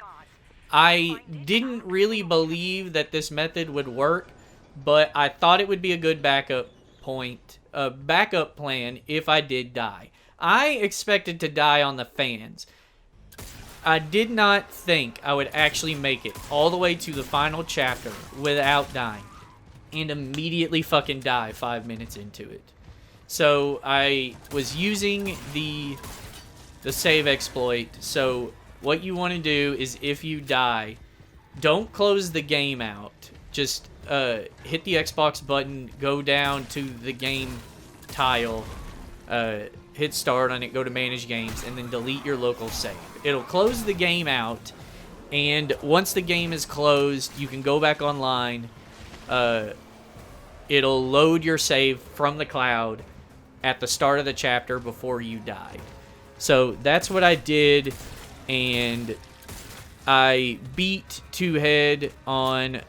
I didn't really believe that this method would work, but I thought it would be a good backup plan if I did die. I expected to die on the fans. I did not think I would actually make it all the way to the final chapter without dying, and immediately fucking die 5 minutes into it. So I was using the save exploit. So what you want to do is, if you die, don't close the game out. Just hit the Xbox button, go down to the game tile, hit start on it, go to manage games, and then delete your local save. It'll close the game out, and once the game is closed, you can go back online. It'll load your save from the cloud at the start of the chapter before you die. So that's what I did, and I beat Two Head on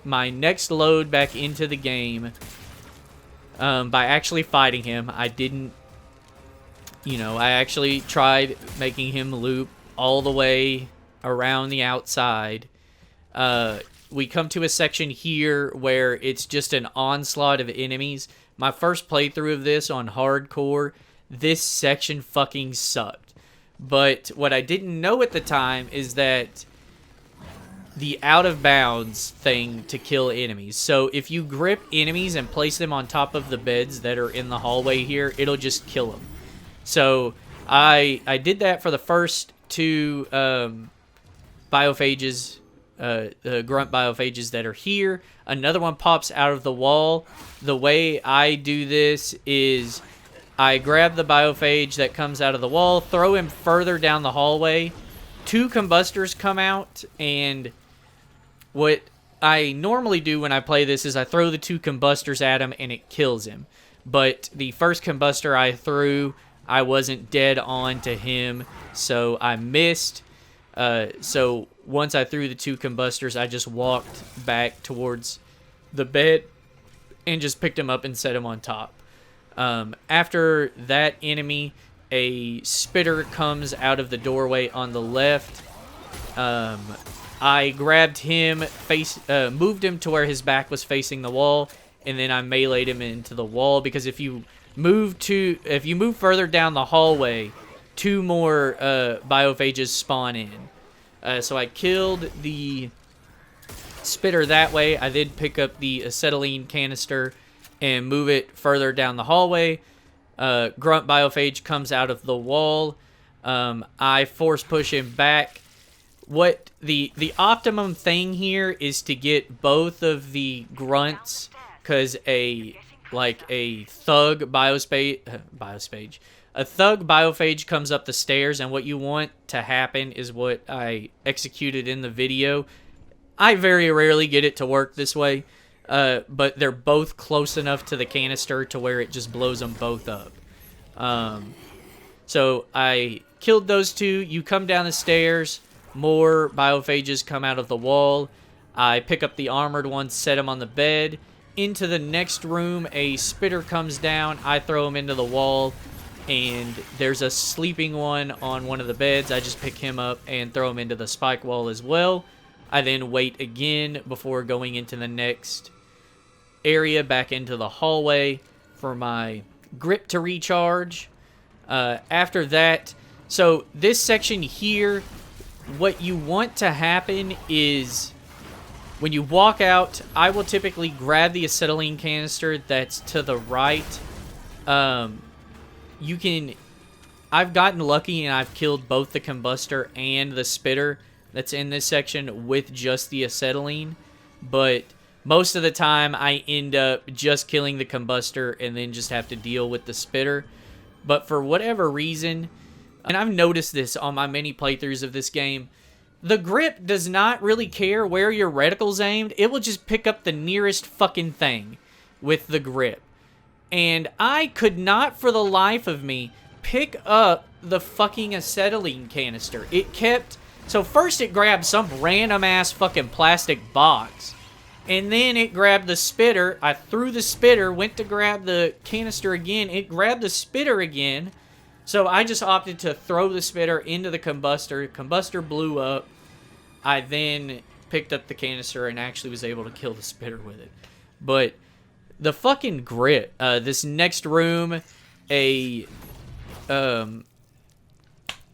my next load back into the game by actually fighting him. I didn't, I actually tried making him loop all the way around the outside. We come to a section here where it's just an onslaught of enemies. My first playthrough of this on hardcore, this section fucking sucked. But what I didn't know at the time is that the out of bounds thing to kill enemies. So if you grip enemies and place them on top of the beds that are in the hallway here, it'll just kill them. So I did that for the first two biophages, the grunt biophages that are here. Another one pops out of the wall. The way I do this is I grab the biophage that comes out of the wall, throw him further down the hallway. Two combustors come out, and what I normally do when I play this is I throw the two combustors at him and it kills him. But the first combustor I threw, I wasn't dead on to him, so I missed. So once I threw the two combustors, I just walked back towards the bed and just picked him up and set him on top. After that enemy, a spitter comes out of the doorway on the left. I grabbed him, moved him to where his back was facing the wall, and then I meleeed him into the wall, because if you move further down the hallway, 2 more biophages spawn in. So I killed the spitter that way. I then pick up the acetylene canister and move it further down the hallway. Grunt biophage comes out of the wall. I force push him back. What the optimum thing here is to get both of the grunts, because a thug biophage comes up the stairs, and what you want to happen is what I executed in the video. I very rarely get it to work this way, but they're both close enough to the canister to where it just blows them both up. So I killed those 2. You come down the stairs, more biophages come out of the wall. I pick up the armored one, set him on the bed. Into the next room, a spitter comes down. I throw him into the wall, and there's a sleeping one on one of the beds. I just pick him up and throw him into the spike wall as well. I then wait again before going into the next area, back into the hallway for my grip to recharge. After that, so this section here, what you want to happen is when you walk out, I will typically grab the acetylene canister that's to the right. I've gotten lucky and I've killed both the combustor and the spitter that's in this section with just the acetylene, but most of the time I end up just killing the combustor and then just have to deal with the spitter. But for whatever reason, and I've noticed this on my many playthroughs of this game, the grip does not really care where your reticle's aimed. It will just pick up the nearest fucking thing with the grip. And I could not for the life of me pick up the fucking acetylene canister. It kept... So first it grabbed some random ass fucking plastic box. And then it grabbed the spitter. I threw the spitter, went to grab the canister again. It grabbed the spitter again. So I just opted to throw the spitter into the combustor. Combustor blew up. I then picked up the canister and actually was able to kill the spitter with it. But the fucking grip. This next room, a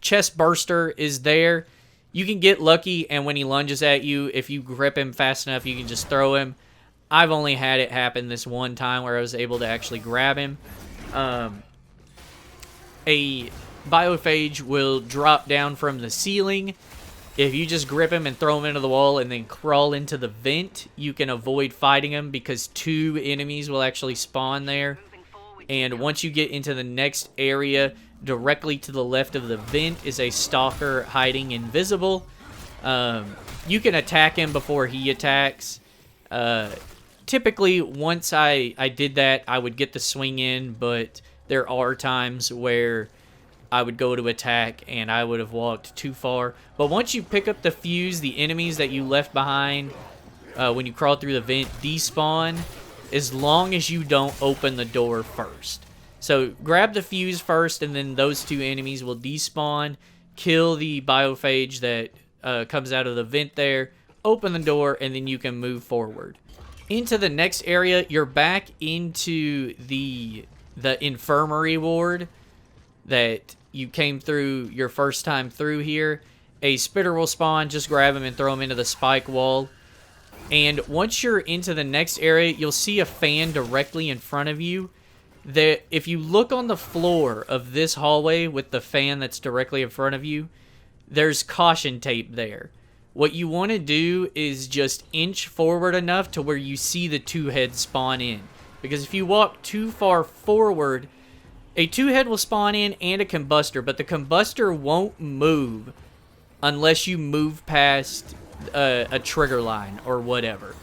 chest burster is there. You can get lucky, and when he lunges at you, if you grip him fast enough, you can just throw him. I've only had it happen this one time where I was able to actually grab him. A biophage will drop down from the ceiling. If you just grip him and throw him into the wall and then crawl into the vent, you can avoid fighting him because 2 enemies will actually spawn there. And once you get into the next area, directly to the left of the vent is a stalker hiding invisible. You can attack him before he attacks. Typically, once I did that, I would get the swing in, but there are times where I would go to attack and I would have walked too far. But once you pick up the fuse, the enemies that you left behind when you crawl through the vent despawn, as long as you don't open the door first. So grab the fuse first, and then those 2 enemies will despawn. Kill the biophage that comes out of the vent there. Open the door, and then you can move forward. Into the next area, you're back into the infirmary ward that you came through your first time through here. A spitter will spawn. Just grab him and throw him into the spike wall. And once you're into the next area, you'll see a fan directly in front of you. That if you look on the floor of this hallway with the fan that's directly in front of you, there's caution tape there. What you want to do is just inch forward enough to where you see the 2-head spawn in. Because if you walk too far forward, a 2-head will spawn in and a combustor, but the combustor won't move unless you move past a trigger line or whatever.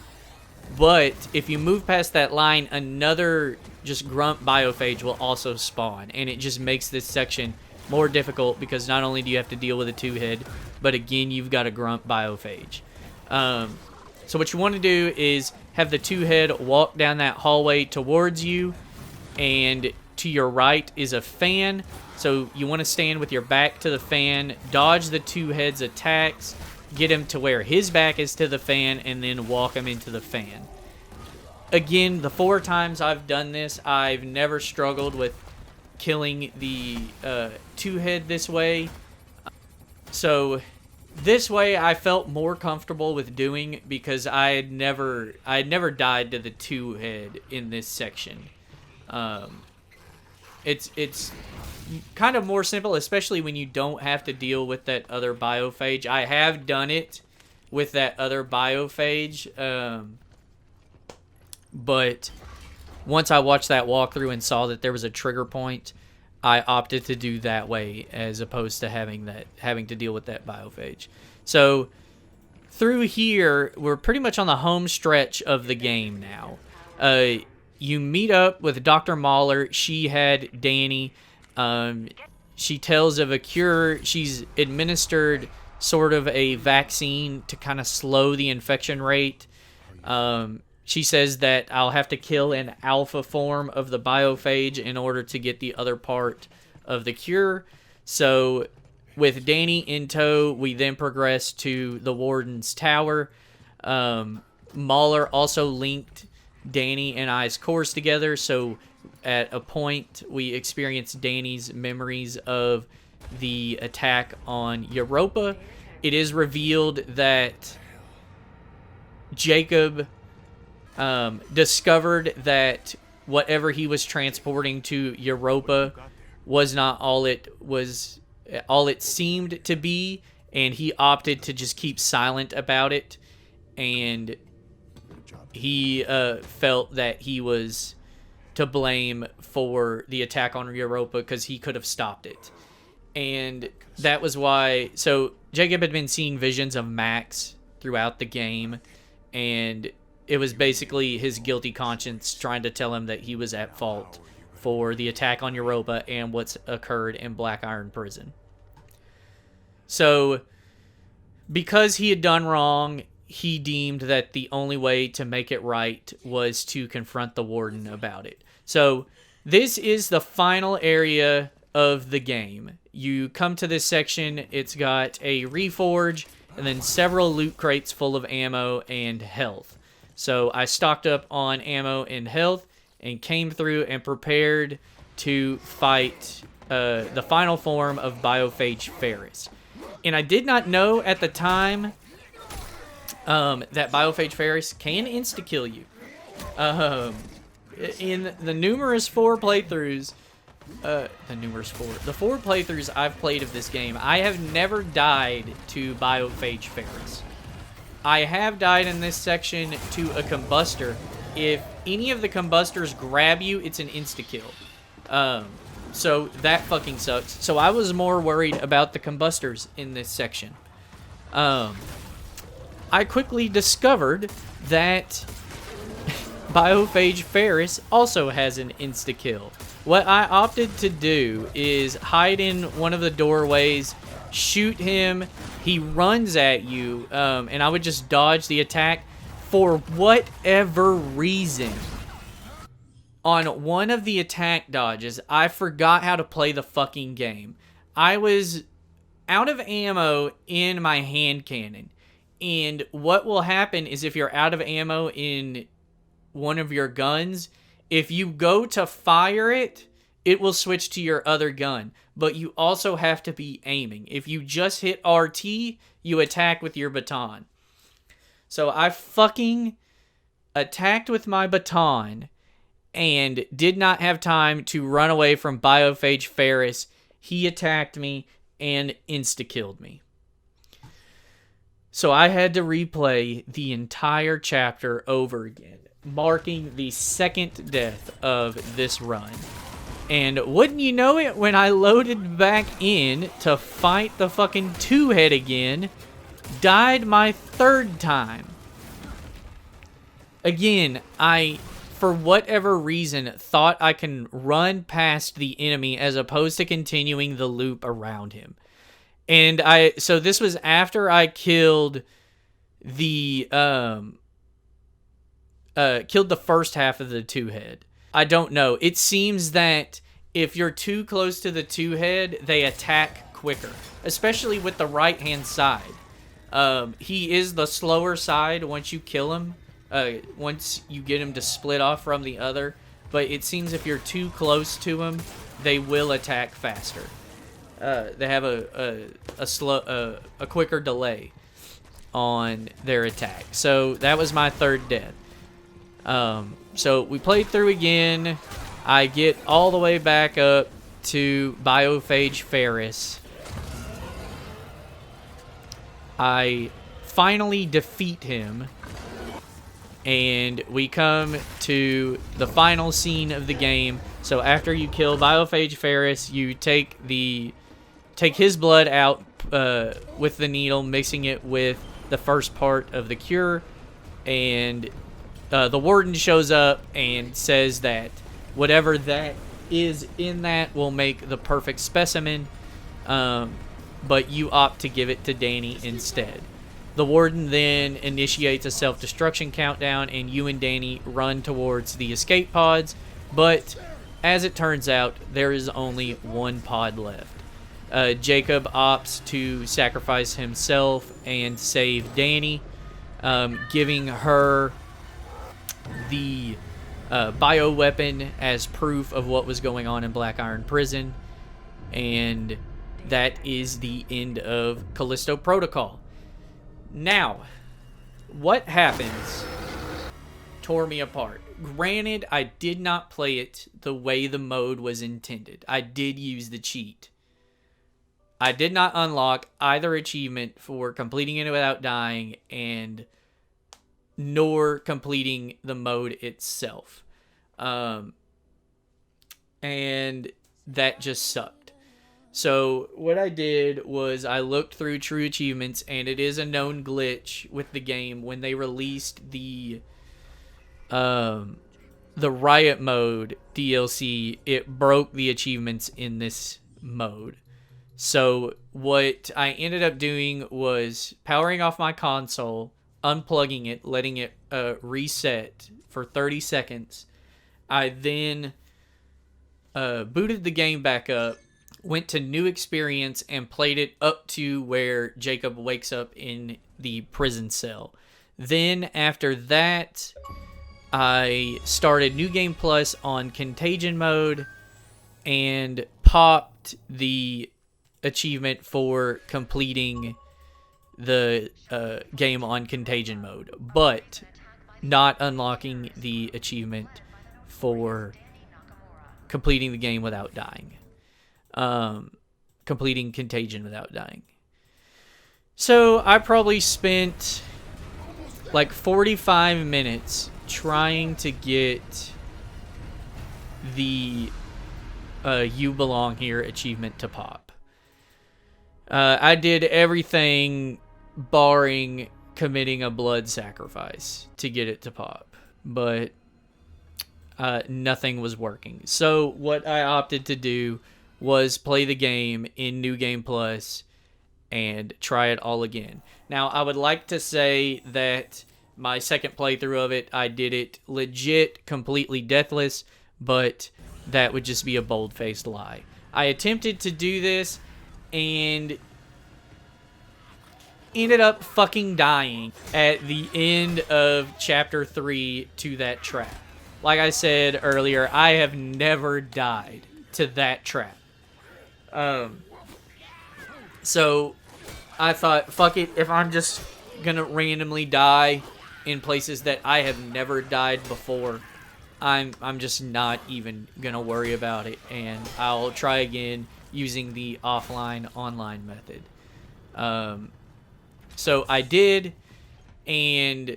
But if you move past that line, another just grunt biophage will also spawn, and it just makes this section more difficult because not only do you have to deal with a 2-head, but again you've got a grunt biophage. So what you want to do is have the 2-head walk down that hallway towards you, and to your right is a fan. So you want to stand with your back to the fan, dodge the 2-head's attacks, get him to where his back is to the fan, and then walk him into the fan. Again, the 4 times I've done this, I've never struggled with killing the two-head this way. So this way I felt more comfortable with doing, because I had never died to the two-head in this section. It's kind of more simple, especially when you don't have to deal with that other biophage. I have done it with that other biophage, but once I watched that walkthrough and saw that there was a trigger point, I opted to do that way as opposed to having to deal with that biophage. So through here, we're pretty much on the home stretch of the game now. You meet up with Dr. Mahler. She had Danny. She tells of a cure. She's administered sort of a vaccine to kind of slow the infection rate. She says that I'll have to kill an alpha form of the biophage in order to get the other part of the cure. So with Danny in tow, we then progress to the Warden's Tower. Mahler also linked Danny and I's cores together, so at a point we experience Danny's memories of the attack on Europa. It is revealed that Jacob discovered that whatever he was transporting to Europa was not all it seemed to be, and he opted to just keep silent about it, and he felt that he was to blame for the attack on Europa because he could have stopped it. And that was why... So Jacob had been seeing visions of Max throughout the game, and it was basically his guilty conscience trying to tell him that he was at fault for the attack on Europa and what's occurred in Black Iron Prison. So because he had done wrong, he deemed that the only way to make it right was to confront the Warden about it. So this is the final area of the game. You come to this section, it's got a reforge, and then several loot crates full of ammo and health. So I stocked up on ammo and health and came through and prepared to fight the final form of Biophage Ferris. And I did not know at the time that Biophage Ferris can insta-kill you. In the numerous four playthroughs, the four playthroughs I've played of this game, I have never died to Biophage Ferris. I have died in this section to a combustor. If any of the combustors grab you, it's an insta-kill. So that fucking sucks. So I was more worried about the combustors in this section. I quickly discovered that Biophage Ferris also has an insta-kill. What I opted to do is hide in one of the doorways, shoot him, he runs at you, and I would just dodge the attack. For whatever reason, on one of the attack dodges, I forgot how to play the fucking game. I was out of ammo in my hand cannon. And what will happen is if you're out of ammo in one of your guns, if you go to fire it, it will switch to your other gun. But you also have to be aiming. If you just hit RT, you attack with your baton. So I fucking attacked with my baton and did not have time to run away from Biophage Ferris. He attacked me and insta-killed me. So I had to replay the entire chapter over again, marking the second death of this run. And wouldn't you know it, when I loaded back in to fight the fucking two-head again, died my third time. Again, I, for whatever reason, thought I can run past the enemy as opposed to continuing the loop around him. And so this was after I killed the first half of the two-head. I don't know. It seems that if you're too close to the two-head, they attack quicker, especially with the right-hand side. He is the slower side once you kill him, once you get him to split off from the other. But it seems if you're too close to him, they will attack faster. They have a quicker delay on their attack. So that was my third death. So we played through again. I get all the way back up to Biophage Ferris. I finally defeat him. And we come to the final scene of the game. So after you kill Biophage Ferris, you take his blood out with the needle, mixing it with the first part of the cure. And the warden shows up and says that whatever that is in that will make the perfect specimen. But you opt to give it to Danny instead. The warden then initiates a self-destruction countdown, and you and Danny run towards the escape pods. But as it turns out, there is only one pod left. Jacob opts to sacrifice himself and save Danny, giving her the bioweapon as proof of what was going on in Black Iron Prison. And that is the end of Callisto Protocol. Now, what happens tore me apart. Granted, I did not play it the way the mode was intended. I did use the cheat. I did not unlock either achievement for completing it without dying, and nor completing the mode itself. And that just sucked. So what I did was I looked through true achievements, and it is a known glitch with the game. When they released the Riot Mode DLC, it broke the achievements in this mode. So what I ended up doing was powering off my console, unplugging it, letting it reset for 30 seconds. I then booted the game back up, went to new experience, and played it up to where Jacob wakes up in the prison cell. Then after that, I started New Game Plus on Contagion mode and popped the achievement for completing the game on Contagion mode, but not unlocking the achievement for completing the game without dying. Completing Contagion without dying. So I probably spent like 45 minutes trying to get the You Belong Here achievement to pop. I did everything barring committing a blood sacrifice to get it to pop, but nothing was working. So what I opted to do was play the game in New Game Plus and try it all again. Now, I would like to say that my second playthrough of it, I did it legit, completely deathless, but that would just be a bold-faced lie. I attempted to do this and ended up fucking dying at the end of Chapter 3 to that trap. Like I said earlier, I have never died to that trap. So I thought, fuck it, if I'm just gonna randomly die in places that I have never died before, I'm just not even gonna worry about it, and I'll try again using the offline online method. So I did, and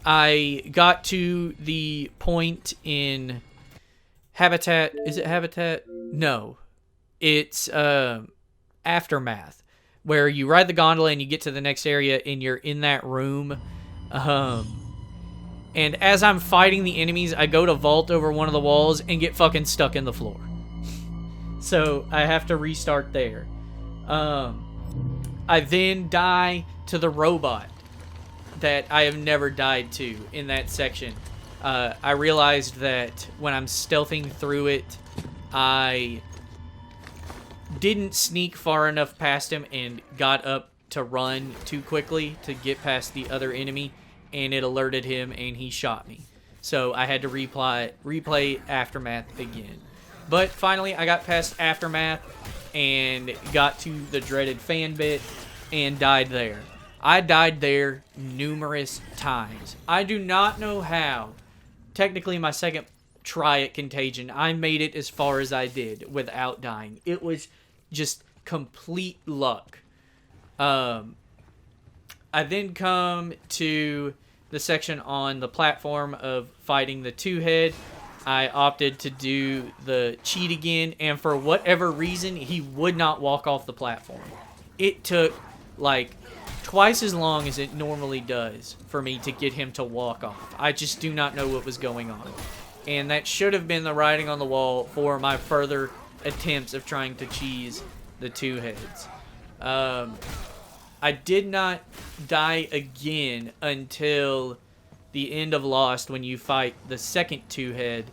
I got to the point in Habitat. Is it Habitat? No. It's Aftermath, where you ride the gondola and you get to the next area and you're in that room. And as I'm fighting the enemies, I go to vault over one of the walls and get fucking stuck in the floor. So I have to restart there. I then die to the robot that I have never died to in that section. I realized that when I'm stealthing through it, I didn't sneak far enough past him and got up to run too quickly to get past the other enemy, and it alerted him and he shot me. So I had to replay Aftermath again. But finally, I got past Aftermath and got to the dreaded fan bit and died there. I died there numerous times. I do not know how. Technically, my second try at Contagion, I made it as far as I did without dying. It was just complete luck. I then come to the section on the platform of fighting the two-head. I opted to do the cheat again, and for whatever reason, he would not walk off the platform. It took, like, twice as long as it normally does for me to get him to walk off. I just do not know what was going on. And that should have been the writing on the wall for my further attempts of trying to cheese the two heads. I did not die again until the end of Lost when you fight the second two-head.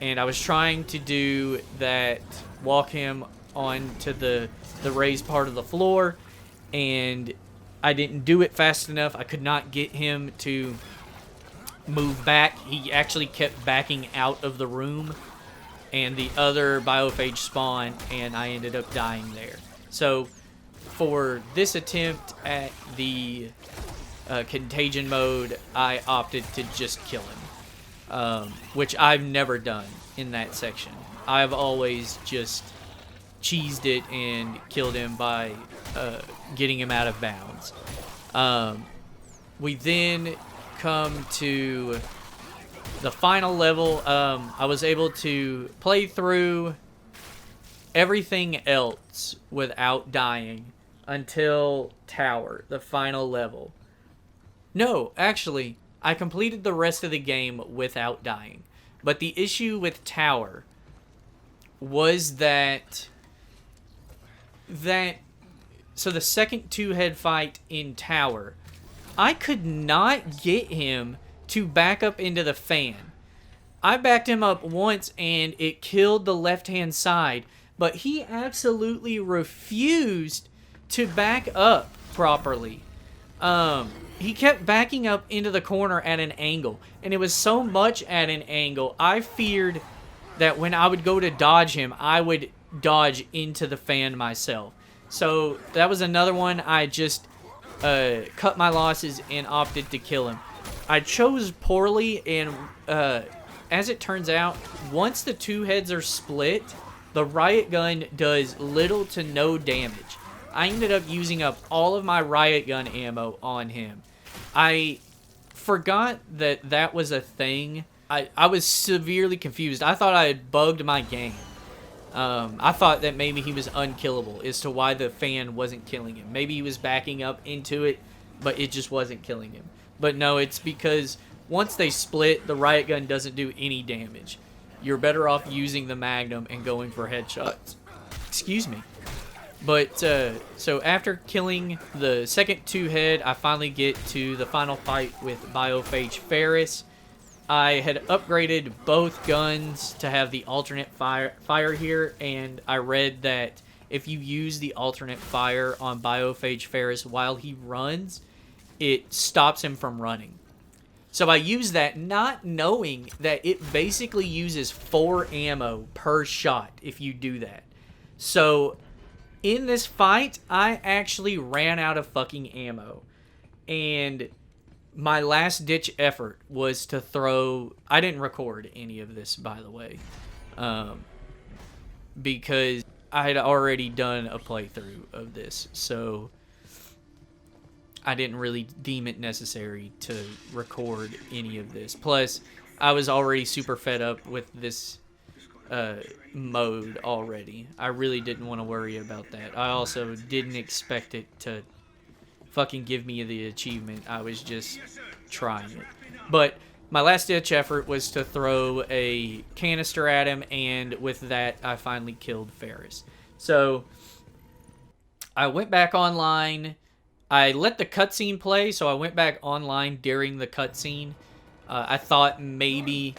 And I was trying to do that, walk him onto the raised part of the floor, and I didn't do it fast enough. I could not get him to move back. He actually kept backing out of the room, and the other biophage spawned, and I ended up dying there. So for this attempt at the Contagion mode, I opted to just kill him, which I've never done in that section. I've always just cheesed it and killed him by getting him out of bounds. We then come to the final level. I was able to play through everything else without dying until Tower, the final level. No, actually, I completed the rest of the game without dying. But the issue with Tower was that so the second two-head fight in Tower, I could not get him to back up into the fan. I backed him up once and it killed the left-hand side, but he absolutely refused to back up properly. He kept backing up into the corner at an angle, and it was so much at an angle, I feared that when I would go to dodge him, I would dodge into the fan myself. So that was another one. I just cut my losses and opted to kill him. I chose poorly, and as it turns out, once the two heads are split, the riot gun does little to no damage. I ended up using up all of my riot gun ammo on him. I forgot that that was a thing. I was severely confused. I thought I had bugged my game. I thought that maybe he was unkillable as to why the fan wasn't killing him. Maybe he was backing up into it, but it just wasn't killing him. But no, it's because once they split, the riot gun doesn't do any damage. You're better off using the Magnum and going for headshots. Excuse me. But, so after killing the second two-head, I finally get to the final fight with Biophage Ferris. I had upgraded both guns to have the alternate fire here, and I read that if you use the alternate fire on Biophage Ferris while he runs, it stops him from running. So I used that not knowing that it basically uses 4 ammo per shot if you do that. So in this fight, I actually ran out of fucking ammo. And my last ditch effort was to throw... I didn't record any of this, by the way. Because I had already done a playthrough of this. So I didn't really deem it necessary to record any of this. Plus, I was already super fed up with this mode already. I really didn't want to worry about that. I also didn't expect it to fucking give me the achievement. I was just trying it. But my last ditch effort was to throw a canister at him, and with that I finally killed Ferris. So I went back online. I let the cutscene play, so I went back online during the cutscene. I thought maybe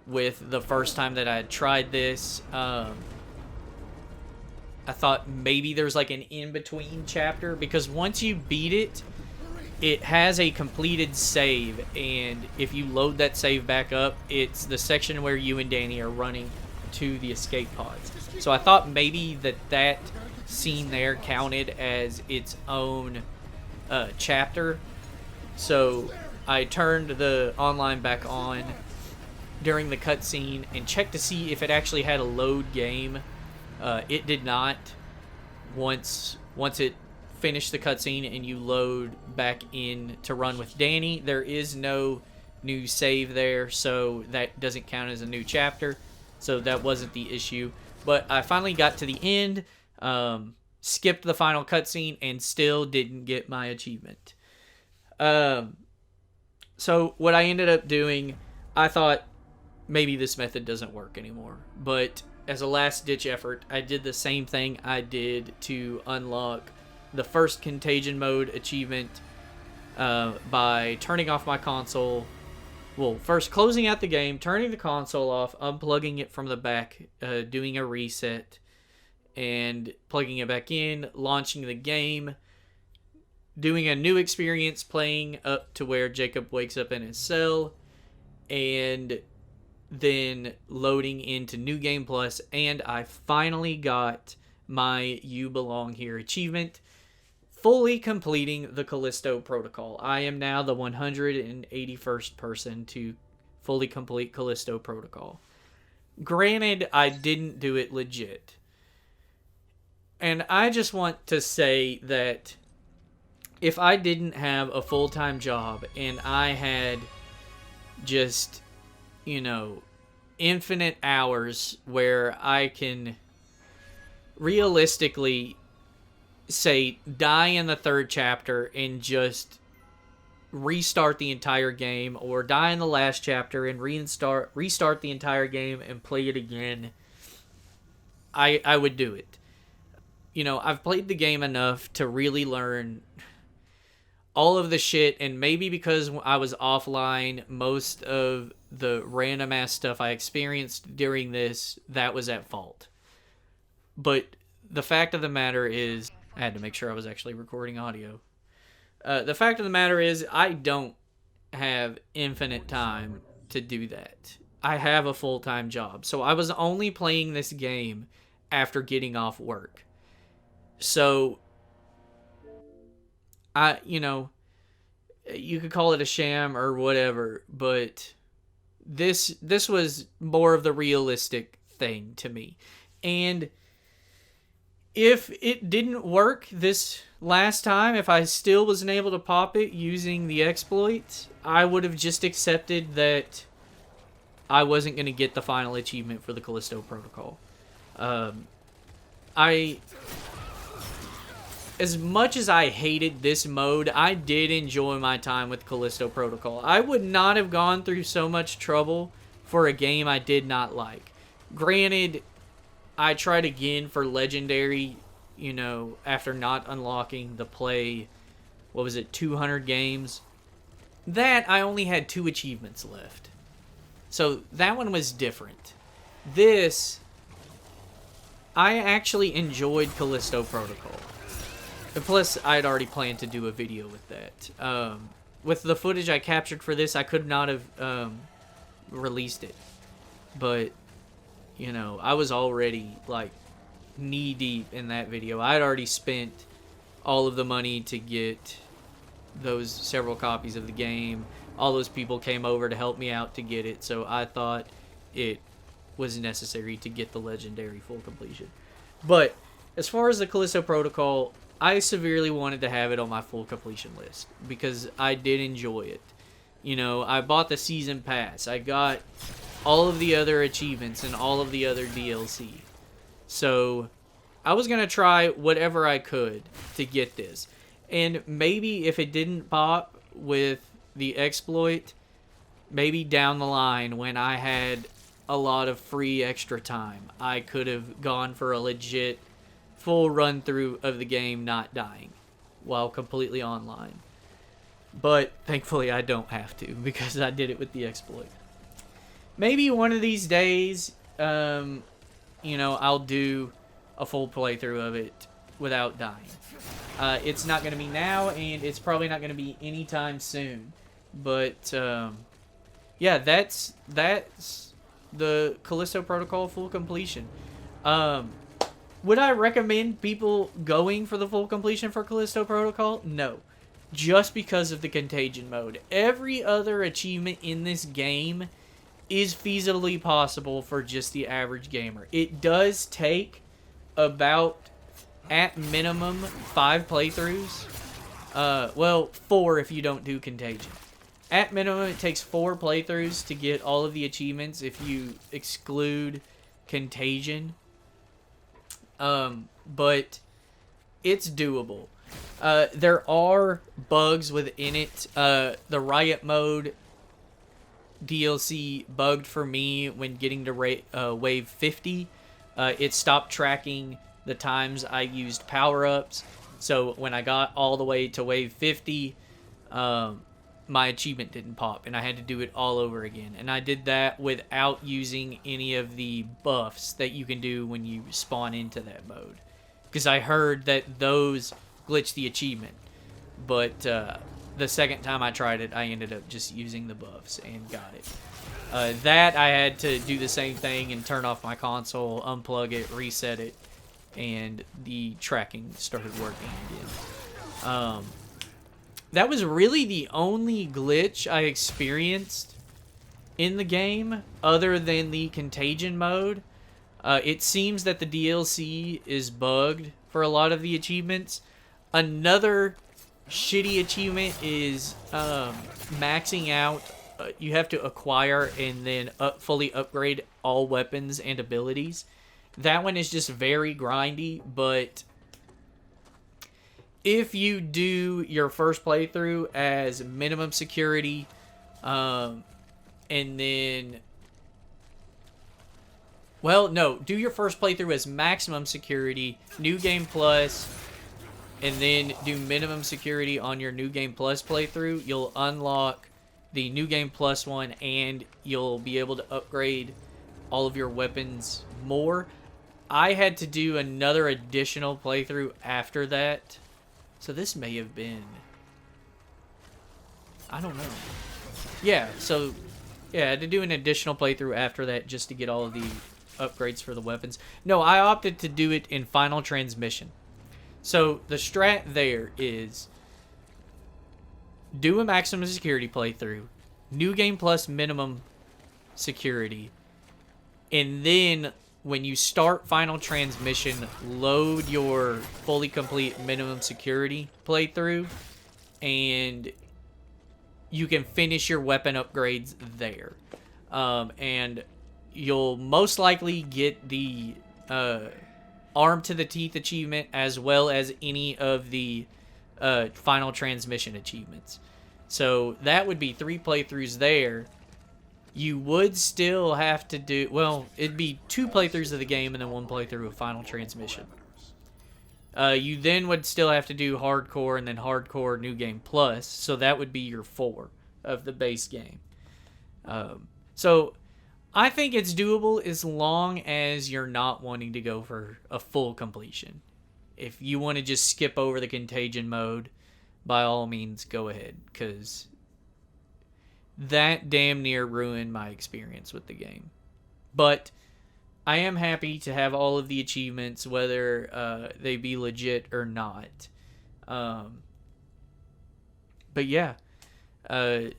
with the first time that I had tried this, I thought maybe there's like an in-between chapter, because once you beat it, it has a completed save, and if you load that save back up, it's the section where you and Danny are running to the escape pods. So I thought maybe that scene there counted as its own chapter. So I turned the online back on during the cutscene and checked to see if it actually had a load game. It did not. Once it finished the cutscene and you load back in to run with Danny, there is no new save there, so that doesn't count as a new chapter. So that wasn't the issue. But I finally got to the end, skipped the final cutscene, and still didn't get my achievement. So what I ended up doing, I thought maybe this method doesn't work anymore. But as a last-ditch effort, I did the same thing I did to unlock the first Contagion mode achievement by turning off my console. Well, first closing out the game, turning the console off, unplugging it from the back, doing a reset, and plugging it back in, launching the game, doing a new experience, playing up to where Jacob wakes up in his cell, and then loading into New Game Plus, and I finally got my You Belong Here achievement, fully completing the Callisto Protocol. I am now the 181st person to fully complete Callisto Protocol. Granted, I didn't do it legit. And I just want to say that if I didn't have a full-time job and I had just, infinite hours where I can realistically say die in the third chapter and just restart the entire game, or die in the last chapter and restart the entire game and play it again, I would do it. I've played the game enough to really learn all of the shit, and maybe because I was offline, most of the random ass stuff I experienced during this, that was at fault. But the fact of the matter is, I had to make sure I was actually recording audio. The fact of the matter is, I don't have infinite time to do that. I have a full-time job, so I was only playing this game after getting off work. So, you could call it a sham or whatever, but this was more of the realistic thing to me. And if it didn't work this last time, if I still wasn't able to pop it using the exploit, I would have just accepted that I wasn't going to get the final achievement for the Callisto Protocol. As much as I hated this mode, I did enjoy my time with Callisto Protocol. I would not have gone through so much trouble for a game I did not like. Granted, I tried again for Legendary, after not unlocking the play, 200 games. That, I only had 2 achievements left. So, that one was different. This, I actually enjoyed Callisto Protocol. And plus, I had already planned to do a video with that. With the footage I captured for this, I could not have released it. But, I was already, knee-deep in that video. I had already spent all of the money to get those several copies of the game. All those people came over to help me out to get it, so I thought it was necessary to get the Legendary full completion. But, as far as the Callisto Protocol, I severely wanted to have it on my full completion list because I did enjoy it. I bought the season pass. I got all of the other achievements and all of the other DLC. So I was going to try whatever I could to get this. And maybe if it didn't pop with the exploit, maybe down the line when I had a lot of free extra time, I could have gone for a legit full run through of the game not dying while completely online. But thankfully I don't have to because I did it with the exploit. Maybe one of these days, I'll do a full playthrough of it without dying. It's not going to be now, and it's probably not going to be anytime soon. But, yeah, that's the Callisto Protocol full completion. Would I recommend people going for the full completion for Callisto Protocol? No. Just because of the Contagion mode. Every other achievement in this game is feasibly possible for just the average gamer. It does take about, at minimum, 5 playthroughs. Well, 4 if you don't do Contagion. At minimum, it takes 4 playthroughs to get all of the achievements if you exclude Contagion. But it's doable. There are bugs within it. The Riot Mode DLC bugged for me when getting to wave 50. It stopped tracking the times I used power-ups. So when I got all the way to wave 50, my achievement didn't pop, and I had to do it all over again. And I did that without using any of the buffs that you can do when you spawn into that mode. Because I heard that those glitch the achievement. But the second time I tried it, I ended up just using the buffs and got it. That I had to do the same thing and turn off my console, unplug it, reset it, and the tracking started working again. That was really the only glitch I experienced in the game other than the Contagion mode. It seems that the DLC is bugged for a lot of the achievements. Another shitty achievement is maxing out. You have to acquire and then fully upgrade all weapons and abilities. That one is just very grindy, but if you do your first playthrough as minimum security, and then... Well, no. Do your first playthrough as maximum security, New Game Plus, and then do minimum security on your New Game Plus playthrough. You'll unlock the New Game Plus one, and you'll be able to upgrade all of your weapons more. I had to do another additional playthrough after that. So this may have been... I don't know. Yeah, so... Yeah, I had to do an additional playthrough after that just to get all of the upgrades for the weapons. No, I opted to do it in Final Transmission. So the strat there is... do a maximum security playthrough. New Game Plus minimum security. And then... when you start Final Transmission, load your fully complete minimum security playthrough, and you can finish your weapon upgrades there. And you'll most likely get the Arm to the Teeth achievement as well as any of the Final Transmission achievements. So that would be 3 playthroughs there. You would still have to do... well, it'd be 2 playthroughs of the game and then 1 playthrough of Final Transmission. You then would still have to do Hardcore and then Hardcore New Game Plus. So that would be your 4 of the base game. So I think it's doable as long as you're not wanting to go for a full completion. If you want to just skip over the Contagion mode, by all means, go ahead. Because... that damn near ruined my experience with the game. But I am happy to have all of the achievements, whether they be legit or not. But yeah, I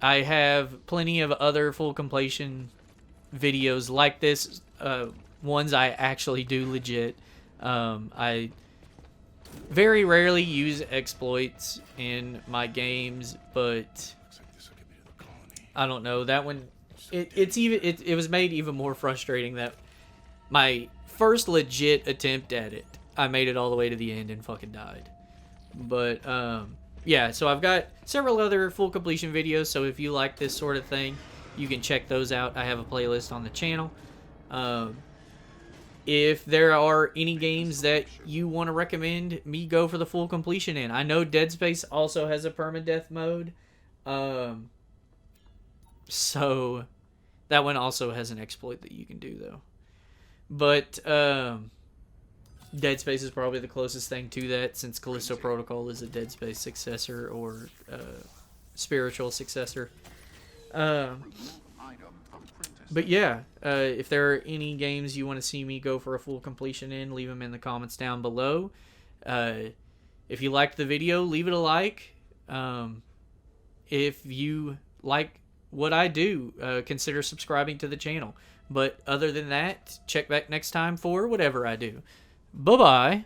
have plenty of other full completion videos like this. Ones I actually do legit. I very rarely use exploits in my games, but... I don't know, that one, it was made even more frustrating that my first legit attempt at it, I made it all the way to the end and fucking died. But, yeah, so I've got several other full completion videos, so if you like this sort of thing, you can check those out. I have a playlist on the channel. If there are any games that you want to recommend me go for the full completion in, I know Dead Space also has a permadeath mode. So, that one also has an exploit that you can do, though. But, Dead Space is probably the closest thing to that, since Callisto Protocol is a Dead Space successor, or spiritual successor. But yeah, if there are any games you want to see me go for a full completion in, leave them in the comments down below. If you liked the video, leave it a like. If you like what I do, consider subscribing to the channel. But other than that, check back next time for whatever I do. Bye-bye.